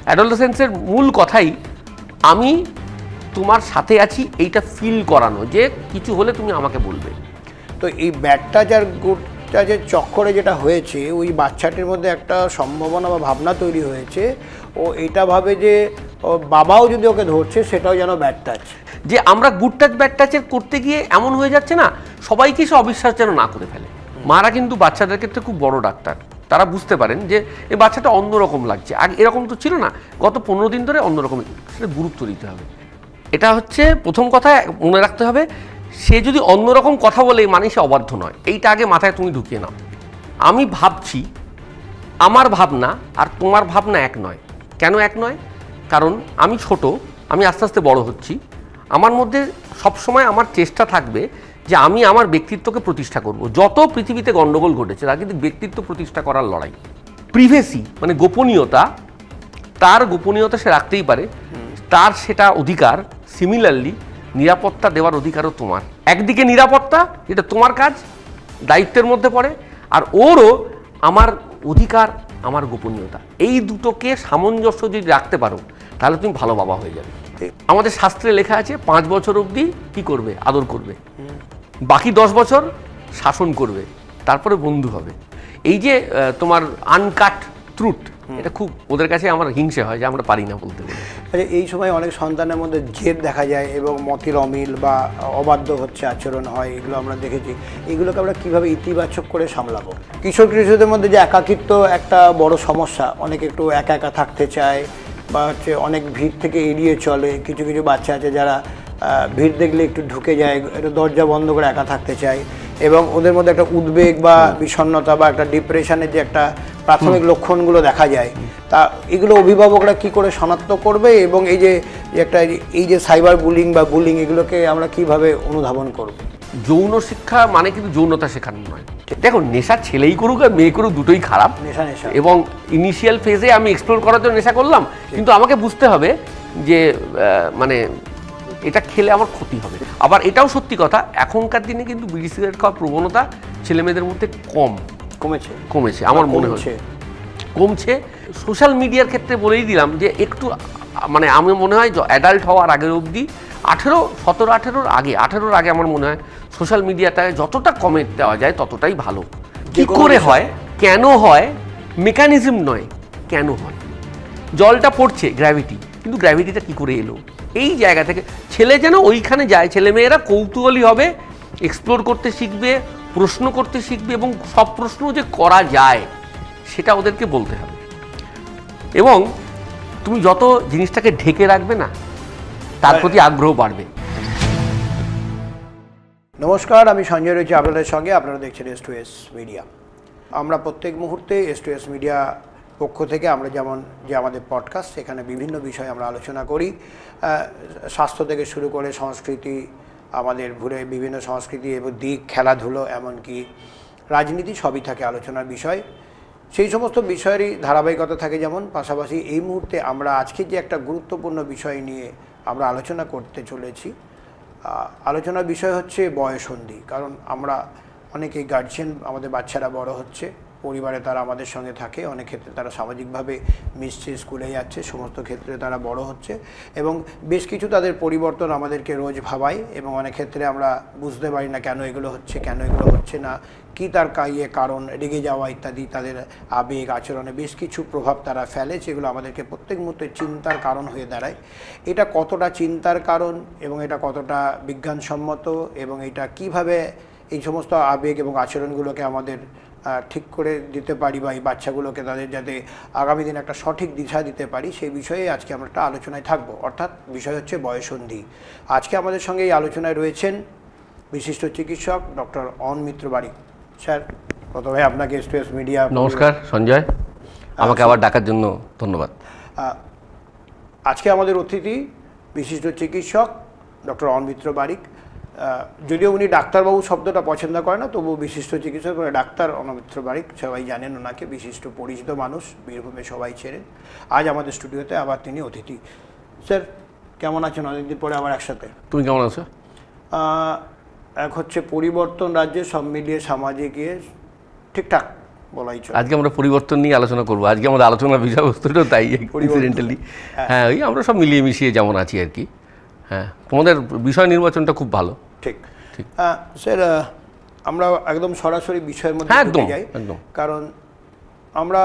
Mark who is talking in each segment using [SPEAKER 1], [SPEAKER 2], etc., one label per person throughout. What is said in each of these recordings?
[SPEAKER 1] অ্যাডোলেসেন্সের মূল কথাই আমি তোমার সাথে আছি, এইটা ফিল করানো যে কিছু হলে তুমি আমাকে বলবে।
[SPEAKER 2] তো এই ব্যাড টাচ আর গুড টাচের চক্করে যেটা হয়েছে, ওই বাচ্চাটির মধ্যে একটা সম্ভাবনা বা ভাবনা তৈরি হয়েছে, ও এটা ভাবে যে ও বাবাও যদি ওকে ধরছে সেটাও যেন ব্যাড টাচ।
[SPEAKER 1] যে আমরা গুড টাচ ব্যাড টাচের করতে গিয়ে এমন হয়ে যাচ্ছে না, সবাইকে সে অবিশ্বাস যেন না করে ফেলে। মারা কিন্তু বাচ্চাদের ক্ষেত্রে খুব বড় ডাক্তার, তারা বুঝতে পারেন যে এই বাচ্চাটা অন্যরকম লাগছে, আগে এরকম তো ছিল না, গত 15 দিন ধরে অন্যরকম, সেটা গুরুত্ব দিতে হবে। এটা হচ্ছে প্রথম কথা, মনে রাখতে হবে সে যদি অন্যরকম কথা বলে মানে সে অবাধ্য নয়, এইটা আগে মাথায় তুমি ঢুকিয়ে নাও। আমি ভাবছি, আমার ভাবনা আর তোমার ভাবনা এক নয়। কেন এক নয়? কারণ আমি ছোট, আমি আস্তে আস্তে বড় হচ্ছি, আমার মধ্যে সবসময় আমার চেষ্টা থাকবে যে আমি আমার ব্যক্তিত্বকে প্রতিষ্ঠা করব। যত পৃথিবীতে গণ্ডগোল ঘটেছে তা কিন্তু ব্যক্তিত্ব প্রতিষ্ঠা করার লড়াই। প্রিভেসি মানে গোপনীয়তা, তার গোপনীয়তা সে রাখতেই পারে, তার সেটা অধিকার। সিমিলারলি নিরাপত্তা দেওয়ার অধিকারও তোমার। একদিকে নিরাপত্তা, যেটা তোমার কাজ, দায়িত্বের মধ্যে পড়ে, আর ওরও আমার অধিকার, আমার গোপনীয়তা। এই দুটোকে সামঞ্জস্য যদি রাখতে পারো তাহলে তুমি ভালো বাবা হয়ে যাবে। আমাদের শাস্ত্রে লেখা আছে 5 বছর অবধি কি করবে? আদর করবে, বাকি 10 বছর শাসন করবে, তারপরে বন্ধু হবে। এই যে তোমার আনকাট ট্রুথ, এটা খুব ওদের কাছে আমার হিংসে হয় যে আমরা পারি না বলতে বলে।
[SPEAKER 2] এই সময় অনেক সন্তানের মধ্যে জেদ দেখা যায় এবং মতির অমিল বা অবাধ্য হচ্ছে আচরণ হয়, এগুলো আমরা দেখেছি। এগুলোকে আমরা কীভাবে ইতিবাচক করে সামলাবো? কিশোর কিশোরদের মধ্যে যে একাকিত্ব একটা বড় সমস্যা, অনেকে একটু একা একা থাকতে চায় বা হচ্ছে অনেক ভিড় থেকে এড়িয়ে চলে। কিছু কিছু বাচ্চা আছে যারা ভিড় দেখলে একটু ঢুকে যায়, একটু দরজা বন্ধ করে একা থাকতে চায়, এবং ওদের মধ্যে একটা উদ্বেগ বা বিষণ্ণতা বা একটা ডিপ্রেশনের যে একটা প্রাথমিক লক্ষণগুলো দেখা যায়, তা এগুলো অভিভাবকরা কি করে শনাক্ত করবে? এবং এই যে সাইবার বুলিং বা বুলিং, এগুলোকে আমরা কিভাবে অনুধাবন করব?
[SPEAKER 1] যৌন শিক্ষা মানে কিন্তু যৌনতা শেখানো নয়। দেখো, নেশা ছেলেই করুক আর মেয়ে করুক দুটোই খারাপ।
[SPEAKER 2] নেশা নেশা
[SPEAKER 1] এবং ইনিশিয়াল ফেজে আমি এক্সপ্লোর করার জন্য নেশা করলাম, কিন্তু আমাকে বুঝতে হবে যে মানে এটা খেলে আমার ক্ষতি হবে। আবার এটাও সত্যি কথা, এখনকার দিনে কিন্তু বিড়ি সিগারেট খাওয়ার প্রবণতা ছেলেমেয়েদের মধ্যে কমেছে আমার মনে হয়, কমছে। সোশ্যাল মিডিয়ার ক্ষেত্রে বলেই দিলাম যে একটু মানে আমি মনে হয় অ্যাডাল্ট হওয়ার আগের অবধি 18-র আগে আমার মনে হয় সোশ্যাল মিডিয়াটায় যতটা কমে দেওয়া যায় ততটাই ভালো। কি করে হয়, কেন হয়, মেকানিজম নয়, কেন হয়। জলটা পড়ছে, গ্র্যাভিটি, কিন্তু গ্র্যাভিটিটা কি করে এলো? এই জায়গা থেকে ছেলে যেন ওইখানে যায়, ছেলেমেয়েরা কৌতূহলী হবে, এক্সপ্লোর করতে শিখবে, প্রশ্ন করতে শিখবে, এবং সব প্রশ্ন যে করা যায় সেটা ওদেরকে বলতে হবে। এবং তুমি যত জিনিসটাকে ঢেকে রাখবে না, তার প্রতি আগ্রহ বাড়বে।
[SPEAKER 2] নমস্কার, আমি সঞ্জয় রয়েছি আপনাদের সঙ্গে। আপনারা দেখছেন S2S মিডিয়া। আমরা প্রত্যেক মুহূর্তে S2S মিডিয়া পক্ষ থেকে আমরা যেমন যে আমাদের পডকাস্ট, সেখানে বিভিন্ন বিষয় আমরা আলোচনা করি। স্বাস্থ্য থেকে শুরু করে সংস্কৃতি, আমাদের ঘুরে বিভিন্ন সংস্কৃতি এবং দিক, খেলাধুলো, এমনকি রাজনীতি, সবই থাকে আলোচনার বিষয়। সেই সমস্ত বিষয়েরই ধারাবাহিকতা থাকে। যেমন পাশাপাশি এই মুহূর্তে আমরা আজকে যে একটা গুরুত্বপূর্ণ বিষয় নিয়ে আমরা আলোচনা করতে চলেছি, আলোচনার বিষয় হচ্ছে বয়ঃসন্ধি। কারণ আমরা অনেকেই গার্জিয়ান, আমাদের বাচ্চারা বড় হচ্ছে, পরিবারে তারা আমাদের সঙ্গে থাকে, অনেক ক্ষেত্রে তারা সামাজিকভাবে মিশছে, স্কুলে যাচ্ছে, সমস্ত ক্ষেত্রে তারা বড় হচ্ছে, এবং বেশ কিছু তাদের পরিবর্তন আমাদেরকে রোজ ভাবায়, এবং অনেক ক্ষেত্রে আমরা বুঝতে পারি না কেন এগুলো হচ্ছে না, কি তার কারণ, রেগে যাওয়া ইত্যাদি, তাদের আবেগ আচরণে বেশ কিছু প্রভাব তারা ফেলে, যেগুলো আমাদেরকে প্রত্যেক মুহূর্তে চিন্তার কারণ হয়ে দাঁড়ায়। এটা কতটা চিন্তার কারণ এবং এটা কতটা বিজ্ঞানসম্মত, এবং এটা কিভাবে এই সমস্ত আবেগ এবং আচরণগুলোকে আমাদের ঠিক করে দিতে পারি, বা এই বাচ্চাগুলোকে তাদের যাতে আগামী দিনে একটা সঠিক দিশা দিতে পারি, সেই বিষয়ে আজকে আমরা একটা আলোচনায় থাকবো। অর্থাৎ বিষয় হচ্ছে বয়ঃসন্ধি। আজকে আমাদের সঙ্গে এই আলোচনায় রয়েছেন বিশিষ্ট চিকিৎসক doctor on Mitra Barik. Sir, প্রথমে আপনাকে S2S মিডিয়া।
[SPEAKER 1] নমস্কার সঞ্জয়, আমাকে আবার ডাকার জন্য ধন্যবাদ।
[SPEAKER 2] আজকে আমাদের অতিথি বিশিষ্ট চিকিৎসক ডক্টর অন মিত্র বারিক। যদিও উনি ডাক্তারবাবু শব্দটা পছন্দ করে না, তবু বিশিষ্ট চিকিৎসক মানে ডাক্তার অনমিত্র বারিক, সবাই জানেন ওনাকে, বিশিষ্ট পরিচিত মানুষ, বীরভূমে সবাই চেনেন। আজ আমাদের স্টুডিওতে আবার তিনি অতিথি। স্যার, কেমন আছেন? অনেকদিন পরে আবার একসাথে।
[SPEAKER 1] তুমি কেমন আছো?
[SPEAKER 2] এক হচ্ছে পরিবর্তন রাজ্যে, সব মিলিয়ে সামাজিক ঠিকঠাক বলাই চলে।
[SPEAKER 1] আজকে আমরা পরিবর্তন নিয়ে আলোচনা করবো। আজকে আমাদের আলোচনার বিষয়বস্তুটাও তাই, ইনসিডেন্টালি। হ্যাঁ, ওই আমরা সব মিলিয়ে মিশিয়ে যেমন আছি আর কি। হ্যাঁ, তোমাদের বিষয় নির্বাচনটা খুব ভালো।
[SPEAKER 2] ঠিক ঠিক। স্যার, আমরা একদম সরাসরি বিষয়ের মধ্যে ঢুকে যাই, কারণ আমরা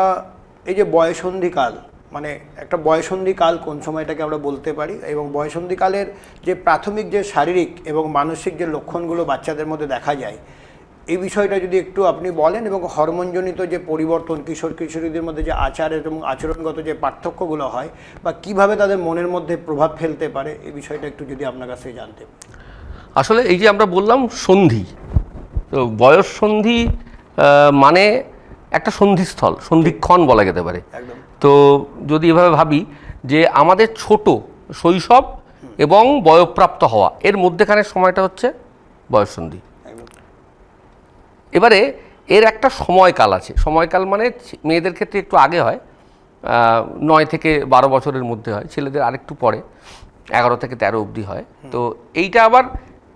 [SPEAKER 2] এই যে বয়ঃসন্ধিকাল, মানে একটা বয়ঃসন্ধিকাল কোন সময়টাকে আমরা বলতে পারি, এবং বয়ঃসন্ধিকালের যে প্রাথমিক যে শারীরিক এবং মানসিক যে লক্ষণগুলো বাচ্চাদের মধ্যে দেখা যায়, এই বিষয়টা যদি একটু আপনি বলেন, এবং হরমোনজনিত যে পরিবর্তন কিশোর কিশোরীদের মধ্যে যে আচারের এবং আচরণগত যে পার্থক্যগুলো হয়, বা কিভাবে তাদের মনের মধ্যে প্রভাব ফেলতে পারে, এই বিষয়টা একটু যদি আপনার কাছে জানতে।
[SPEAKER 1] আসলে এই যে আমরা বললাম সন্ধি, তো বয়স সন্ধি মানে একটা সন্ধিস্থল, সন্ধিক্ষণ বলা যেতে পারে। তো যদি এভাবে ভাবি যে আমাদের ছোট শৈশব এবং বয়ঃপ্রাপ্ত হওয়া, এর মধ্যেখানের সময়টা হচ্ছে বয়ঃসন্ধি। এবারে এর একটা সময়কাল আছে। সময়কাল মানে মেয়েদের ক্ষেত্রে একটু আগে হয়, 9 থেকে 12 বছরের মধ্যে হয়, ছেলেদের আরেকটু পরে 11 থেকে 13 অবধি হয়। তো এইটা আবার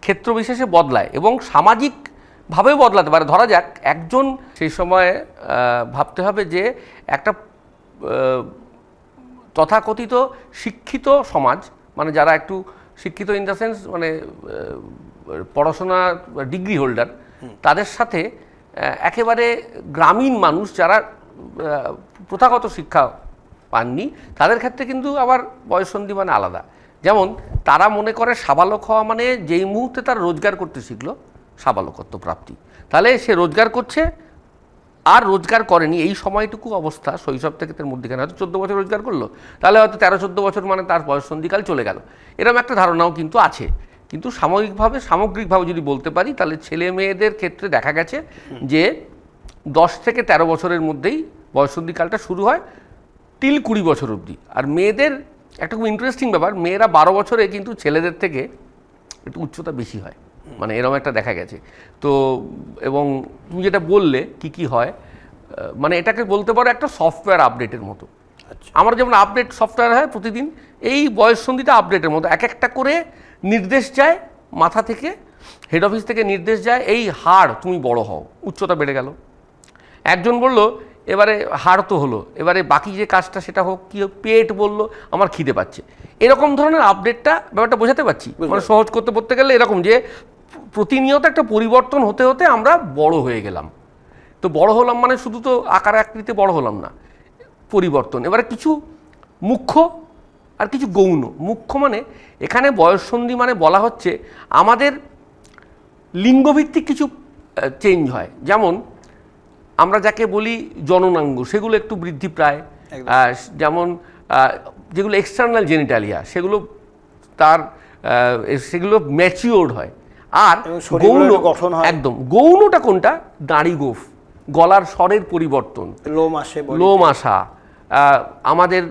[SPEAKER 1] ক্ষেত্র বিশেষে বদলায় এবং সামাজিকভাবেও বদলাতে পারে। ধরা যাক একজন সেই সময় ভাবতে হবে যে একটা তথাকথিত শিক্ষিত সমাজ, মানে যারা একটু শিক্ষিত ইন দ্য সেন্স মানে পড়াশোনা ডিগ্রি হোল্ডার, তাদের সাথে একেবারে গ্রামীণ মানুষ যারা প্রথাগত শিক্ষা পাননি, তাদের ক্ষেত্রে কিন্তু আবার বয়ঃসন্ধি মানে আলাদা। যেমন তারা মনে করে সাবালক হওয়া মানে যেই মুহূর্তে তার রোজগার করতে শিখলো, সাবালকত্ব প্রাপ্তি। তাহলে সে রোজগার করছে আর রোজগার করেনি এই সময়টুকু অবস্থা, শৈশব থেকে তার মধ্যেখানে হয়তো 14 বছর রোজগার করলো, তাহলে হয়তো 13-14 বছর মানে তার বয়ঃসন্ধিকাল চলে গেল। এরকম একটা ধারণাও কিন্তু আছে। কিন্তু সামগ্রিকভাবে যদি বলতে পারি, তাহলে ছেলে মেয়েদের ক্ষেত্রে দেখা গেছে যে 10 থেকে 13 বছরের মধ্যেই বয়ঃসন্ধিকালটা শুরু হয় টিল 20 বছর অবধি। আর মেয়েদের একটা খুব ইন্টারেস্টিং ব্যাপার, মেয়েরা 12 বছরে কিন্তু ছেলেদের থেকে একটু উচ্চতা বেশি হয়, মানে এরকম একটা দেখা গেছে। তো এবং তুমি যেটা বললে কি হয়, মানে এটাকে বলতে পারো একটা সফটওয়্যার আপডেটের মতো। আমার যেমন আপডেট সফটওয়্যার হয় প্রতিদিন, এই বয়ঃসন্ধিটা আপডেটের মতো এক একটা করে নির্দেশ যায় মাথা থেকে, হেড অফিস থেকে নির্দেশ যায়, এই হাড় তুমি বড় হও, উচ্চতা বেড়ে গেল। একজন বলল এবারে হাড় তো হলো, এবারে বাকি যে কাজটা সেটা হোক, কি পেট বললো আমার খিদে পাচ্ছে। এরকম ধরনের আপডেটটা, ব্যাপারটা বোঝাতে পারছি? মানে সহজ করতে গেলে এরকম যে প্রতিনিয়ত একটা পরিবর্তন হতে হতে আমরা বড় হয়ে গেলাম। তো বড় হলাম মানে শুধু তো আকার আকৃতিতে বড় হলাম না, পরিবর্তন। এবারে কিছু মুখ্য আর কিছু গৌণ। মুখ্য মানে এখানে বয়ঃসন্ধি মানে বলা হচ্ছে আমাদের লিঙ্গভিত্তিক কিছু চেঞ্জ হয়। যেমন আমরা যাকে বলি জননাঙ্গ, সেগুলো একটু বৃদ্ধি প্রায়। যেমন যেগুলো এক্সটার্নাল জেনিটালিয়া, সেগুলো সেগুলো ম্যাচিওর্ড হয়। আর গৌণ, একদম গৌণটা কোনটা? দাড়ি গোঁফ, গলার স্বরের পরিবর্তন, লোম আসা, আমাদের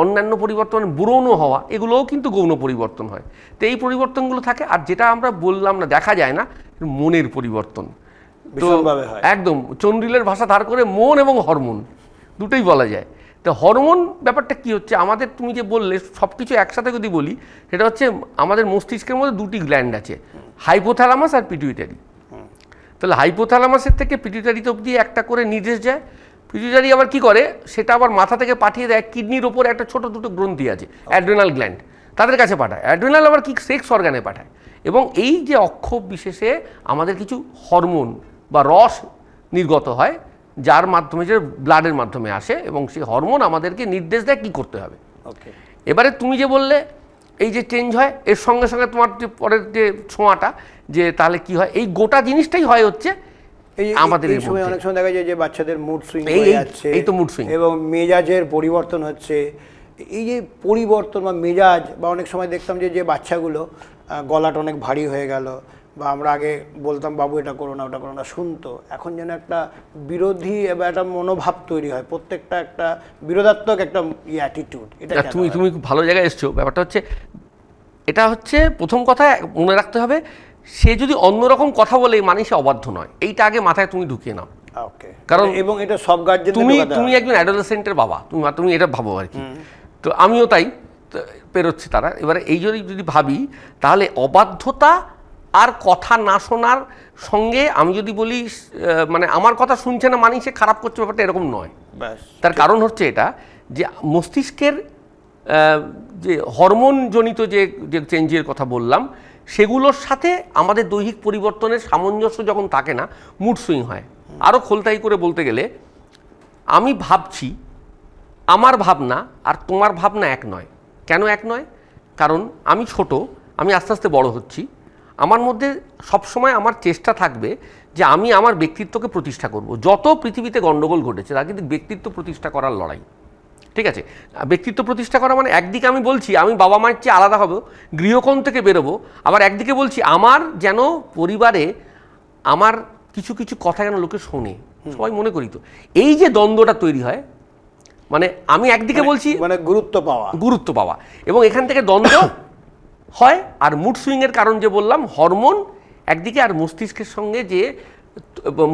[SPEAKER 1] অন্যান্য পরিবর্তন, বুড়োনো হওয়া, এগুলোও কিন্তু গৌণ পরিবর্তন হয়। তো এই পরিবর্তনগুলো থাকে। আর যেটা আমরা বললাম না দেখা যায় না, মনের পরিবর্তন। তো একদম চন্দ্রিলের ভাষা ধার করে মন এবং হরমোন দুটোই বলা যায়। তো হরমোন ব্যাপারটা কি হচ্ছে আমাদের, তুমি যে বললে সব কিছু একসাথে যদি বলি, সেটা হচ্ছে আমাদের মস্তিষ্কের মধ্যে দুটি গ্ল্যান্ড আছে, হাইপোথ্যালামাস আর পিটুইটারি। তাহলে হাইপোথ্যালামাসের থেকে পিটুইটারিতে অবধি একটা করে নির্দেশ যায়। পিটুইটারি আবার কি করে, সেটা আবার মাথা থেকে পাঠিয়ে দেয় কিডনির ওপর একটা ছোট দুটো গ্রন্থি আছে, অ্যাড্রেনাল গ্ল্যান্ড, তাদের কাছে পাঠায়। অ্যাড্রেনাল আবার কি সেক্স অর্গানে পাঠায়। এবং এই যে অক্ষোভ বিশেষে আমাদের কিছু হরমোন বা রস নির্গত হয়, যার মাধ্যমে, যে ব্লাডের মাধ্যমে আসে, এবং সেই হরমোন আমাদেরকে নির্দেশ দেয় কী করতে হবে। এবারে তুমি যে বললে এই যে চেঞ্জ হয়, এর সঙ্গে সঙ্গে তোমার যে পরের যে ছোঁয়াটা, যে তাহলে কি হয়, এই গোটা জিনিসটাই হয় হচ্ছে আমাদের।
[SPEAKER 2] এই সময় অনেক সময় দেখা যায় যে বাচ্চাদের মুড সুইং হয়ে যাচ্ছে,
[SPEAKER 1] এই তো মুড সুইং,
[SPEAKER 2] এবং মেজাজের পরিবর্তন হচ্ছে। এই যে পরিবর্তন বা মেজাজ, বা অনেক সময় দেখতাম যে বাচ্চাগুলো গলাটা অনেক ভারী হয়ে গেল, বা আমরা আগে বলতাম বাবু এটা করো না ওটা করো না, শুনতো, এখন যেন একটা বিরোধী বা একটা মনোভাব তৈরি হয়, প্রত্যেকটা একটা বিরোধাত্মক একটা অ্যাটিটিউড। এটা তুমি
[SPEAKER 1] খুব ভালো জায়গায় এসছো। ব্যাপারটা হচ্ছে, এটা হচ্ছে প্রথম কথা মনে রাখতে হবে, সে যদি অন্যরকম কথা বলে মানে সে অবাধ্য নয়, এইটা আগে মাথায় তুমি ঢুকিয়ে নাও। কারণ
[SPEAKER 2] এবং এটা সব গার্জেন,
[SPEAKER 1] তুমি একজন অ্যাডোলেসেন্টের বাবা, তুমি এটা ভাবো আর কি। তো আমিও তাই পেরোচ্ছি তারা। এবারে এই যদি ভাবি, তাহলে অবাধ্যতা আর কথা না শোনার সঙ্গে আমি যদি বলি মানে আমার কথা শুনছে না মানেই সে খারাপ করছে, ব্যাপারটা এরকম নয়। তার কারণ হচ্ছে এটা যে মস্তিষ্কের যে হরমোনজনিত যে চেঞ্জের কথা বললাম সেগুলোর সাথে আমাদের দৈহিক পরিবর্তনের সামঞ্জস্য যখন থাকে না, মুড সুইং হয়। আরও খোলতাই করে বলতে গেলে আমি ভাবছি, আমার ভাবনা আর তোমার ভাবনা এক নয়। কেন এক নয়? কারণ আমি ছোট, আমি আস্তে আস্তে বড় হচ্ছি, আমার মধ্যে সবসময় আমার চেষ্টা থাকবে যে আমি আমার ব্যক্তিত্বকে প্রতিষ্ঠা করব। যত পৃথিবীতে গণ্ডগোল ঘটেছে তা কিন্তু ব্যক্তিত্ব প্রতিষ্ঠা করার লড়াই, ঠিক আছে? ব্যক্তিত্ব প্রতিষ্ঠা করা মানে একদিকে আমি বলছি আমি বাবা মায়ের চেয়ে আলাদা হব, গৃহকোণ থেকে বেরোবো, আবার একদিকে বলছি আমার যেন পরিবারে আমার কিছু কিছু কথা যেন লোকে শোনে, সবাই মনে করি। তো এই যে দ্বন্দ্বটা তৈরি হয়, মানে আমি একদিকে বলছি
[SPEAKER 2] মানে গুরুত্ব পাওয়া
[SPEAKER 1] এবং এখান থেকে দ্বন্দ্ব হয়। আর মুড সুইংয়ের কারণ যে বললাম হরমোন একদিকে, আর মস্তিষ্কের সঙ্গে যে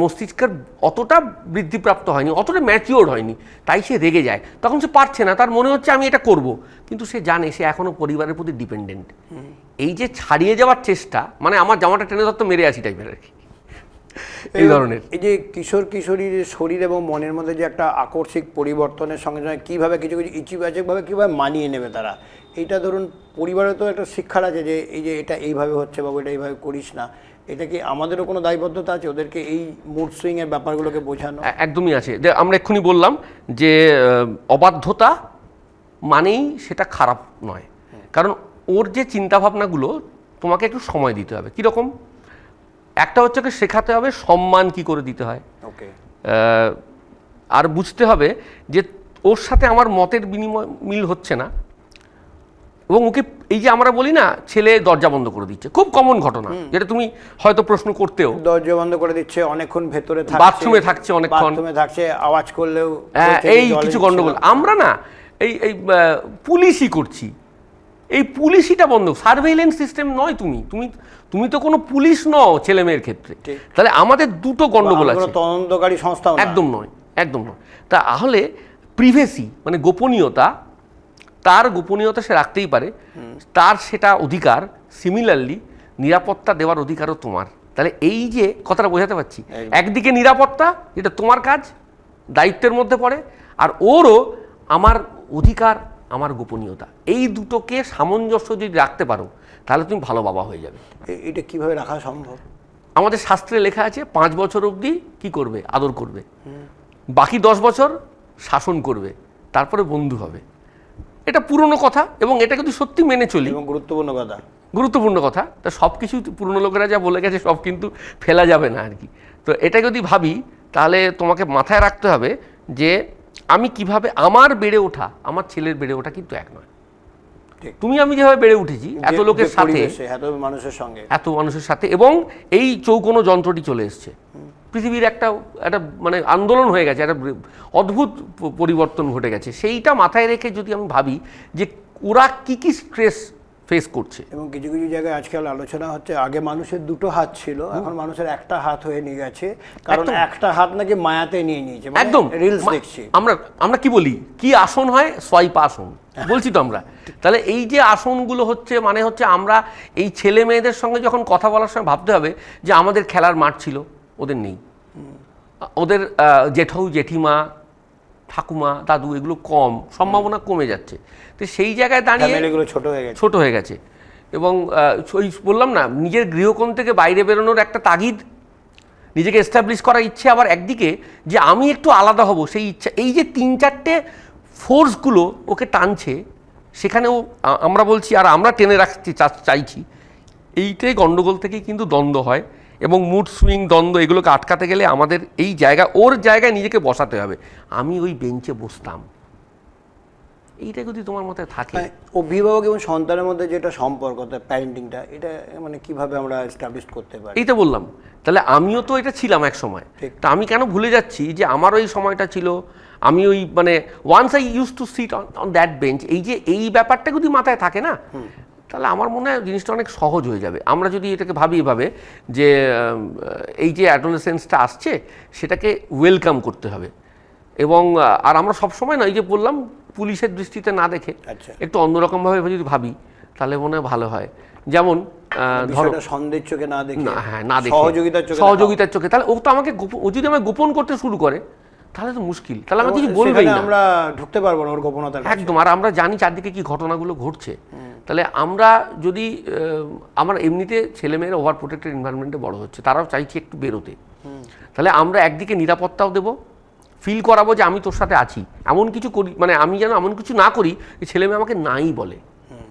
[SPEAKER 1] মস্তিষ্কের অতটা বৃদ্ধিপ্রাপ্ত হয়নি, অতটা ম্যাচিওর হয়নি, তাই সে রেগে যায়। তখন সে পারছে না, তার মনে হচ্ছে আমি এটা করব, কিন্তু সে জানে সে এখনও পরিবারের প্রতি ডিপেন্ডেন্ট। এই যে ছাড়িয়ে যাওয়ার চেষ্টা, মানে আমার জামাটা টেনে ধরতে মেরে আসি টাইপের আর কি, এই ধরনের।
[SPEAKER 2] এই যে কিশোর কিশোরীর শরীর এবং মনের মধ্যে যে একটা আকস্মিক পরিবর্তনের সঙ্গে সঙ্গে কীভাবে কিছু কিছু ইতিবাচকভাবে কীভাবে মানিয়ে নেবে তারা, এইটা ধরুন পরিবারে তো একটা শিক্ষার আছে যে এই যে এটা এইভাবে হচ্ছে বাবু, এটা এইভাবে করিস না, এটা কি আমাদেরও কোনো দায়বদ্ধতা আছে ওদেরকে এই মুড সুইংয়ের ব্যাপারগুলোকে বোঝানো?
[SPEAKER 1] একদমই আছে। যে আমরা এক্ষুনি বললাম যে অবাধ্যতা মানেই সেটা খারাপ নয়, কারণ ওর যে চিন্তাভাবনাগুলো তোমাকে একটু সময় দিতে হবে। কীরকম? একটা হচ্ছে কি শেখাতে হবে সম্মান কি করে দিতে হয়,
[SPEAKER 2] ওকে,
[SPEAKER 1] আর বুঝতে হবে যে ওর সাথে আমার মতের বিনিময় মিল হচ্ছে না। এবং ওকে এই যে আমরা বলি না ছেলে দরজা বন্ধ করে দিচ্ছে, খুব কমন ঘটনা, যেটা তুমি হয়তো প্রশ্ন করতেও,
[SPEAKER 2] দরজা বন্ধ করে দিচ্ছে, অনেকক্ষণ ভেতরে থাকছে,
[SPEAKER 1] বাথরুমে থাকছে, অনেকক্ষণ
[SPEAKER 2] বাথরুমে থাকছে, আওয়াজ করলেও
[SPEAKER 1] এই কিছু গন্ডগোল। আমরা না এই এই পুলিশই করছি, এই পুলিশিটা বন্ধ। সার্ভেইলেন্স সিস্টেম নয়, তুমি তুমি তুমি তো কোনো পুলিশ নও ছেলে মেয়ের ক্ষেত্রে। তাহলে আমাদের দুটো গন্ডগোল আছে,
[SPEAKER 2] তদন্তকারী সংস্থা
[SPEAKER 1] একদম নয়, একদম নয়। তাহলে প্রিভেসি মানে গোপনীয়তা, তার গোপনীয়তা সে রাখতেই পারে, তার সেটা অধিকার। সিমিলারলি নিরাপত্তা দেওয়ার অধিকারও তোমার। তাহলে এই যে কথাটা বোঝাতে পারছি, একদিকে নিরাপত্তা যেটা তোমার কাজ, দায়িত্বের মধ্যে পড়ে, আর ওরও আমার অধিকার, আমার গোপনীয়তা। এই দুটোকে সামঞ্জস্য যদি রাখতে পারো তাহলে তুমি ভালো বাবা হয়ে যাবে।
[SPEAKER 2] এটা কিভাবে রাখা সম্ভব?
[SPEAKER 1] আমাদের শাস্ত্রে লেখা আছে 5 বছর অবধি কি করবে? আদর করবে, বাকি 10 বছর শাসন করবে, তারপরে বন্ধু হবে। এটা পুরনো কথা এবং এটা কিন্তু সত্যি মেনে চলি,
[SPEAKER 2] এবং
[SPEAKER 1] গুরুত্বপূর্ণ কথা। তা সব কিছু পুরনো লোকেরা যা বলে গেছে সব কিন্তু ফেলা যাবে না আর কি। তো এটা যদি ভাবি তাহলে তোমাকে মাথায় রাখতে হবে যে আমি কিভাবে আমার বেড়ে ওঠা, আমার ছেলের বেড়ে ওঠা কিন্তু এক নয়। তুমি আমি যেভাবে বেড়ে উঠেছি এত লোকের সাথে, এত মানুষের সাথে, এবং এই চৌকোনো যন্ত্রটি চলে এসছে, পৃথিবীর একটা মানে আন্দোলন হয়ে গেছে, একটা অদ্ভুত পরিবর্তন ঘটে গেছে। সেইটা মাথায় রেখে যদি আমি ভাবি যে ওরা কি কি স্ট্রেস ফেস করছে।
[SPEAKER 2] এবং কিছু কিছু জায়গায় আজকাল আলোচনা হচ্ছে আগে মানুষের দুটো হাত ছিল, এখন মানুষের একটা হাত হয়ে নিয়ে গেছে, কারণ একটা হাত নাকি মায়াতে নিয়ে নিয়েছে।
[SPEAKER 1] একদম
[SPEAKER 2] রিলস দেখছি
[SPEAKER 1] আমরা কি বলি, কি আসন হয়? সোয়াইপ আসন বলছি তো আমরা। তাহলে এই যে আসনগুলো হচ্ছে মানে হচ্ছে আমরা এই ছেলে মেয়েদের সঙ্গে যখন কথা বলার সময় ভাবতে হবে যে আমাদের খেলার মাঠ ছিল, ওদের নেই। ওদের জেঠু জেঠিমা ঠাকুমা দাদু এগুলো কম, সম্ভাবনা কমে যাচ্ছে। তো সেই জায়গায় দাঁড়িয়ে ছোট হয়ে গেছে। এবং ওই বললাম না, নিজের গৃহকোণ থেকে বাইরে বেরোনোর একটা তাগিদ, নিজেকে এস্টাবলিশ করার ইচ্ছে, আবার একদিকে যে আমি একটু আলাদা হব সেই ইচ্ছা। এই যে 3-4টে ফোর্সগুলো ওকে টানছে, সেখানেও আমরা বলছি আর আমরা টেনে রাখতে চাইছি। এইটাই গণ্ডগোল থেকেই কিন্তু দ্বন্দ্ব হয়, এবং মুড সুইং দ্বন্দ্ব এগুলোকে আটকাতে গেলে আমাদের এই জায়গা, ওর জায়গায় নিজেকে বসাতে হবে। আমি ওই বেঞ্চে বসতাম, এইটা যদি তোমার মধ্যে থাকে।
[SPEAKER 2] অভিভাবক এবং সন্তানের মধ্যে যেটা সম্পর্ক, প্যারেন্টিংটা, এটা মানে কিভাবে আমরা এস্টাবলিশ করতে পারি?
[SPEAKER 1] এইটা বললাম। তাহলে আমিও তো এটা ছিলাম এক সময়, তা আমি কেন ভুলে যাচ্ছি যে আমার ওই সময়টা ছিল, আমি ওই মানে once I use to sit on that bench. এই যে এই ব্যাপারটা যদি মাথায় থাকে না, তাহলে আমার মনে হয় জিনিসটা অনেক সহজ হয়ে যাবে। আমরা যদি এটাকে ভাবি এভাবে যে এই যে অ্যাডোলেসেন্সটা আসছে সেটাকে ওয়েলকাম করতে হবে, এবং আর আমরা সবসময় না, এই যে বললাম, পুলিশের দৃষ্টিতে না দেখে
[SPEAKER 2] আচ্ছা,
[SPEAKER 1] একটু অন্যরকমভাবে যদি ভাবি তাহলে মনে হয় ভালো হয়। যেমন ধরো
[SPEAKER 2] বিষয়টা সন্দেহের চোখে না দেখে,
[SPEAKER 1] না দেখে সহযোগিতার চোখে, তাহলে ও তো আমাকে ও যদি আমাকে গোপন করতে শুরু করে তাহলে তো মুশকিল, তাহলে আমরা কিছু বলবেই না,
[SPEAKER 2] আমরা ঢুকতে পারবো না ওর গোপনতার কাছে।
[SPEAKER 1] একদম। আর আমরা জানি চারদিকে কি ঘটনাগুলো ঘটছে, তাহলে আমরা যদি আমার এমনিতে ছেলেমেয়েরা ওভার প্রোটেক্টেড এনভায়রনমেন্টে বড় হচ্ছে, তারাও চাইছে একটু বেরোতে, তাহলে আমরা একদিকে নিরাপত্তাও দেবো, ফিল করাবো যে আমি তোর সাথে আছি, এমন কিছু করি, মানে আমি যেন এমন কিছু না করি যে ছেলে মেয়ে আমাকে নাই বলে,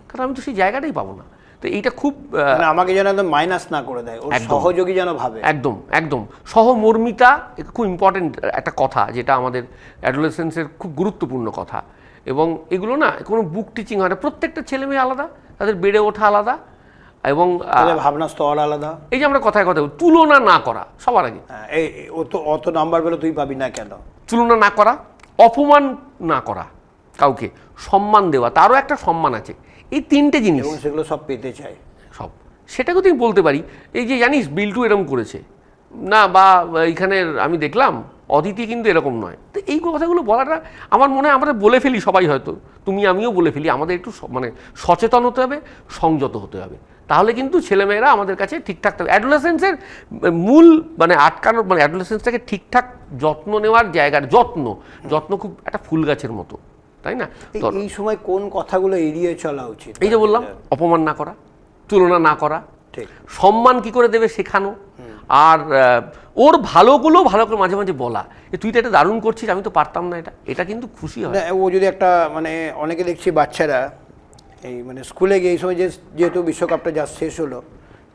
[SPEAKER 1] কারণ আমি তো সেই জায়গাটাই পাবো না। তো এইটা খুব
[SPEAKER 2] আমাকে যেন একদম মাইনাস না করে দেয়, ওর সহযোগী যেন ভাবে।
[SPEAKER 1] একদম একদম সহমর্মিতা খুব ইম্পর্টেন্ট একটা কথা, যেটা আমাদের অ্যাডোলেসেন্সের খুব গুরুত্বপূর্ণ কথা। এবং এগুলো না কোনো বুক টিচিং হয় না, প্রত্যেকটা ছেলে মেয়ে আলাদা, তাদের বেড়ে ওঠা আলাদা, এবং
[SPEAKER 2] ভাবনা স্তর আলাদা।
[SPEAKER 1] এই যে আমরা কথায় কথা তুলনা না করা সবার আগে,
[SPEAKER 2] এই ও তো অত নাম্বার পেলে তুই পাবি না কেন,
[SPEAKER 1] তুলনা না করা, অপমান না করা, কাউকে সম্মান দেওয়া, তারও একটা সম্মান আছে, এই তিনটে জিনিস,
[SPEAKER 2] এবং সেগুলো সব পেতে চাই
[SPEAKER 1] সব। সেটাকে তুই বলতে পারি, এই যে জানিস বিল্টু এরকম করেছে না, বা এইখানের আমি দেখলাম অদিতি কিন্তু এরকম নয়, তো এই কথাগুলো বলাটা আমার মনে হয় আমরা বলে ফেলি সবাই, হয়তো তুমি আমিও বলে ফেলি, আমাদের একটু মানে সচেতন হতে হবে, সংযত হতে হবে, তাহলে কিন্তু ছেলেমেয়েরা আমাদের কাছে ঠিকঠাক থাকবে। অ্যাডোলেসেন্সের মূল মানে আটকানোর, মানে অ্যাডোলেসেন্সটাকে ঠিকঠাক যত্ন নেওয়ার জায়গার যত্ন খুব একটা ফুল গাছের মতো, তাই না?
[SPEAKER 2] এই সময় কোন কথাগুলো এড়িয়ে চলা উচিত?
[SPEAKER 1] এই যে বললাম, অপমান না করা, তুলনা না করা, সম্মান কি করে দেবে শেখানো, আর ওর ভালোগুলো ভালো করে মাঝে মাঝে বলা, তুই তো এটা দারুণ করছিস, আমি তো পারতাম না, এটা কিন্তু খুশি হয়।
[SPEAKER 2] ও যদি একটা, মানে অনেকে দেখছি বাচ্চারা এই মানে স্কুলে গিয়ে এই সময় যেহেতু বিশ্বকাপটা যা শেষ হলো,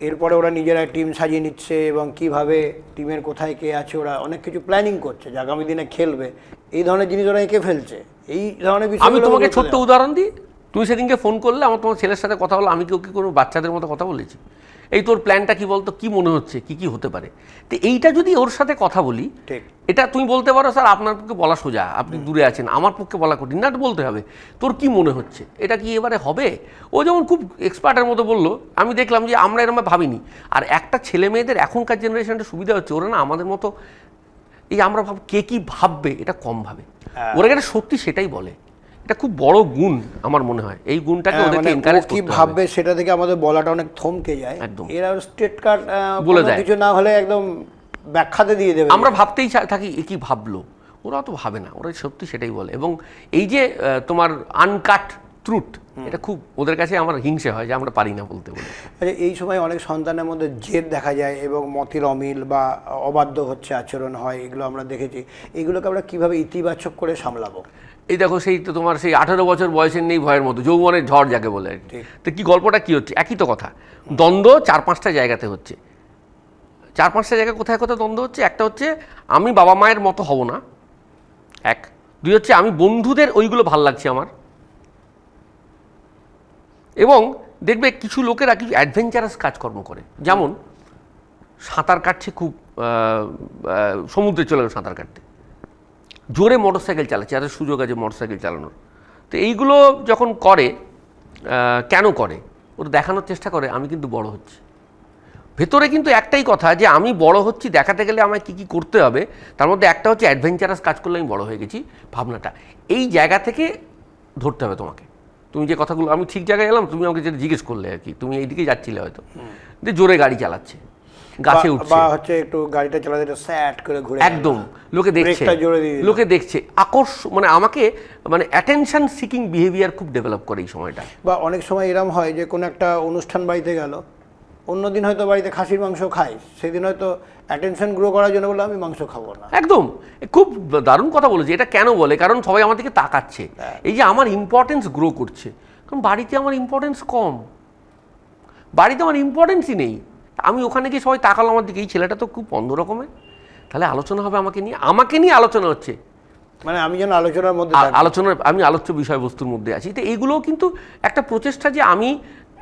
[SPEAKER 2] এরপরে ওরা নিজেরা টিম সাজিয়ে নিচ্ছে, এবং কিভাবে টিমের কোথায় কে আছে ওরা অনেক কিছু প্ল্যানিং করছে যে আগামী দিনে খেলবে, এই ধরনের জিনিস ওরা এঁকে ফেলছে। এই ধরনের বিষয়
[SPEAKER 1] আমি তোমাকে ছোট্ট উদাহরণ দিই, তুমি সেদিনকে ফোন করলে, আমার তোমার ছেলের সাথে কথা হলো, আমি কি ওকে কোনো বাচ্চাদের মতো কথা বলেছি? এই তোর প্ল্যানটা কি বলতো, কি মনে হচ্ছে, কি কি হতে পারে? তো এইটা যদি ওর সাথে কথা বলি, এটা তুমি বলতে পারো স্যার আপনার পক্ষে বলা সোজা, আপনি দূরে আছেন, আমার পক্ষে বলা কঠিন না, বলতে হবে তোর কি মনে হচ্ছে, এটা কি এবারে হবে? ও যেমন খুব এক্সপার্টের মতো বললো, আমি দেখলাম যে আমরা এরকম ভাবিনি। আর একটা ছেলে মেয়েদের এখনকার জেনারেশনটা সুবিধা হচ্ছে, ওরা না আমাদের মতো এই আমরা কে কি ভাববে এটা কম ভাবে, ওরা এটা সত্যি সেটাই বলে, এটা খুব বড় গুণ আমার মনে হয়, এই গুণটাকে ওদেরকে এনকারেজ করতে হবে।
[SPEAKER 2] কি ভাববে সেটা থেকে আমাদের বলাটা অনেক থমকে যায়,
[SPEAKER 1] একদম।
[SPEAKER 2] এরা স্টেট কার্ড
[SPEAKER 1] বলে দেয়,
[SPEAKER 2] কিছু না হলে একদম ব্যাখ্যাতে দিয়ে দেবে।
[SPEAKER 1] আমরা ভাবতেই থাকি এ কি ভাবলো, ওরা তো ভাবে না, ওরা সত্যি সেটাই বলে। এবং এই যে তোমার আনকাট ট্রুথ, এটা খুব ওদের কাছে আমার হিংসে হয় যে আমরা পারি না বলতে বলে।
[SPEAKER 2] এই সময় অনেক সন্তানের মধ্যে জেদ দেখা যায় এবং মতের অমিল বা অবাধ্য হচ্ছে আচরণ হয়, এগুলো আমরা দেখেছি। এগুলোকে আমরা কিভাবে ইতিবাচক করে সামলাবো?
[SPEAKER 1] এই দেখো, সেই তো তোমার সেই 18 বছর বয়সের নেই ভয়ের মতো, যৌবনের ঝড় যাকে বলে। তো কি গল্পটা কি হচ্ছে, একই তো কথা, দ্বন্দ্ব 4-5টা জায়গাতে হচ্ছে। 4-5টা জায়গায় কোথায় কোথায় দ্বন্দ্ব হচ্ছে। একটা হচ্ছে আমি বাবা মায়ের মতো হব না, 1। 2 হচ্ছে আমি বন্ধুদের ওইগুলো ভাল লাগছে আমার। এবং দেখবে কিছু লোকেরা কিছু অ্যাডভেঞ্চারাস কাজকর্ম করে, যেমন সাঁতার কাটছে, খুব সমুদ্রে চলে গেল সাঁতার কাটতে, জোরে মোটরসাইকেল চালাচ্ছে, যাদের সুযোগ আছে মোটরসাইকেল চালানোর। তো এইগুলো যখন করে, কেন করে? ওরা দেখানোর চেষ্টা করে আমি কিন্তু বড় হচ্ছি। ভেতরে কিন্তু একটাই কথা, যে আমি বড় হচ্ছি দেখাতে গেলে আমায় কী কী করতে হবে, তার মধ্যে একটা হচ্ছে অ্যাডভেঞ্চারাস কাজ করলে আমি বড় হয়ে গেছি ভাবনাটা। এই জায়গা থেকে ধরতে হবে তোমাকে। তুমি যে কথাগুলো, আমি ঠিক জায়গায় এলাম, তুমি আমাকে যেটা জিজ্ঞেস করলে আর কি, তুমি এইদিকে যাচ্ছিলে হয়তো, যে জোরে গাড়ি চালাচ্ছে, গাছে উঠছে,
[SPEAKER 2] বা হচ্ছে একটু গাড়িটা চালাতে একটু স্যাট করে ঘুরে,
[SPEAKER 1] একদম লোকে দেখছে, লোকে দেখছে, মানে আমাকে মানে অ্যাটেনশন সিকিং বিহেভিয়ার খুব ডেভেলপ করে এই সময়টা।
[SPEAKER 2] বা অনেক সময় এরম হয় যে কোনো একটা অনুষ্ঠান বাড়িতে গেল, অন্যদিন হয়তো বাড়িতে খাসির মাংস খাই, সেদিন হয়তো অ্যাটেনশন গ্রো করার জন্য বলে আমি মাংস খাবো না।
[SPEAKER 1] একদম, খুব দারুণ কথা বলেছে। এটা কেন বলে? কারণ সবাই আমার দিকে তাকাচ্ছে, এই যে আমার ইম্পর্টেন্স গ্রো করছে। কারণ বাড়িতে আমার ইম্পর্টেন্স কম, বাড়িতে আমার ইম্পর্টেন্সই নেই, আমি ওখানে গিয়ে সবাই তাকালো আমার দিকে, এই ছেলেটা তো খুব অন্য রকমের, তাহলে আলোচনা হবে আমাকে নিয়ে আলোচনা হচ্ছে,
[SPEAKER 2] মানে আমি যেন আলোচনার মধ্যে,
[SPEAKER 1] আমি আলোচ্য বিষয়বস্তুর মধ্যে আছি। তো এইগুলোও কিন্তু একটা প্রচেষ্টা যে আমি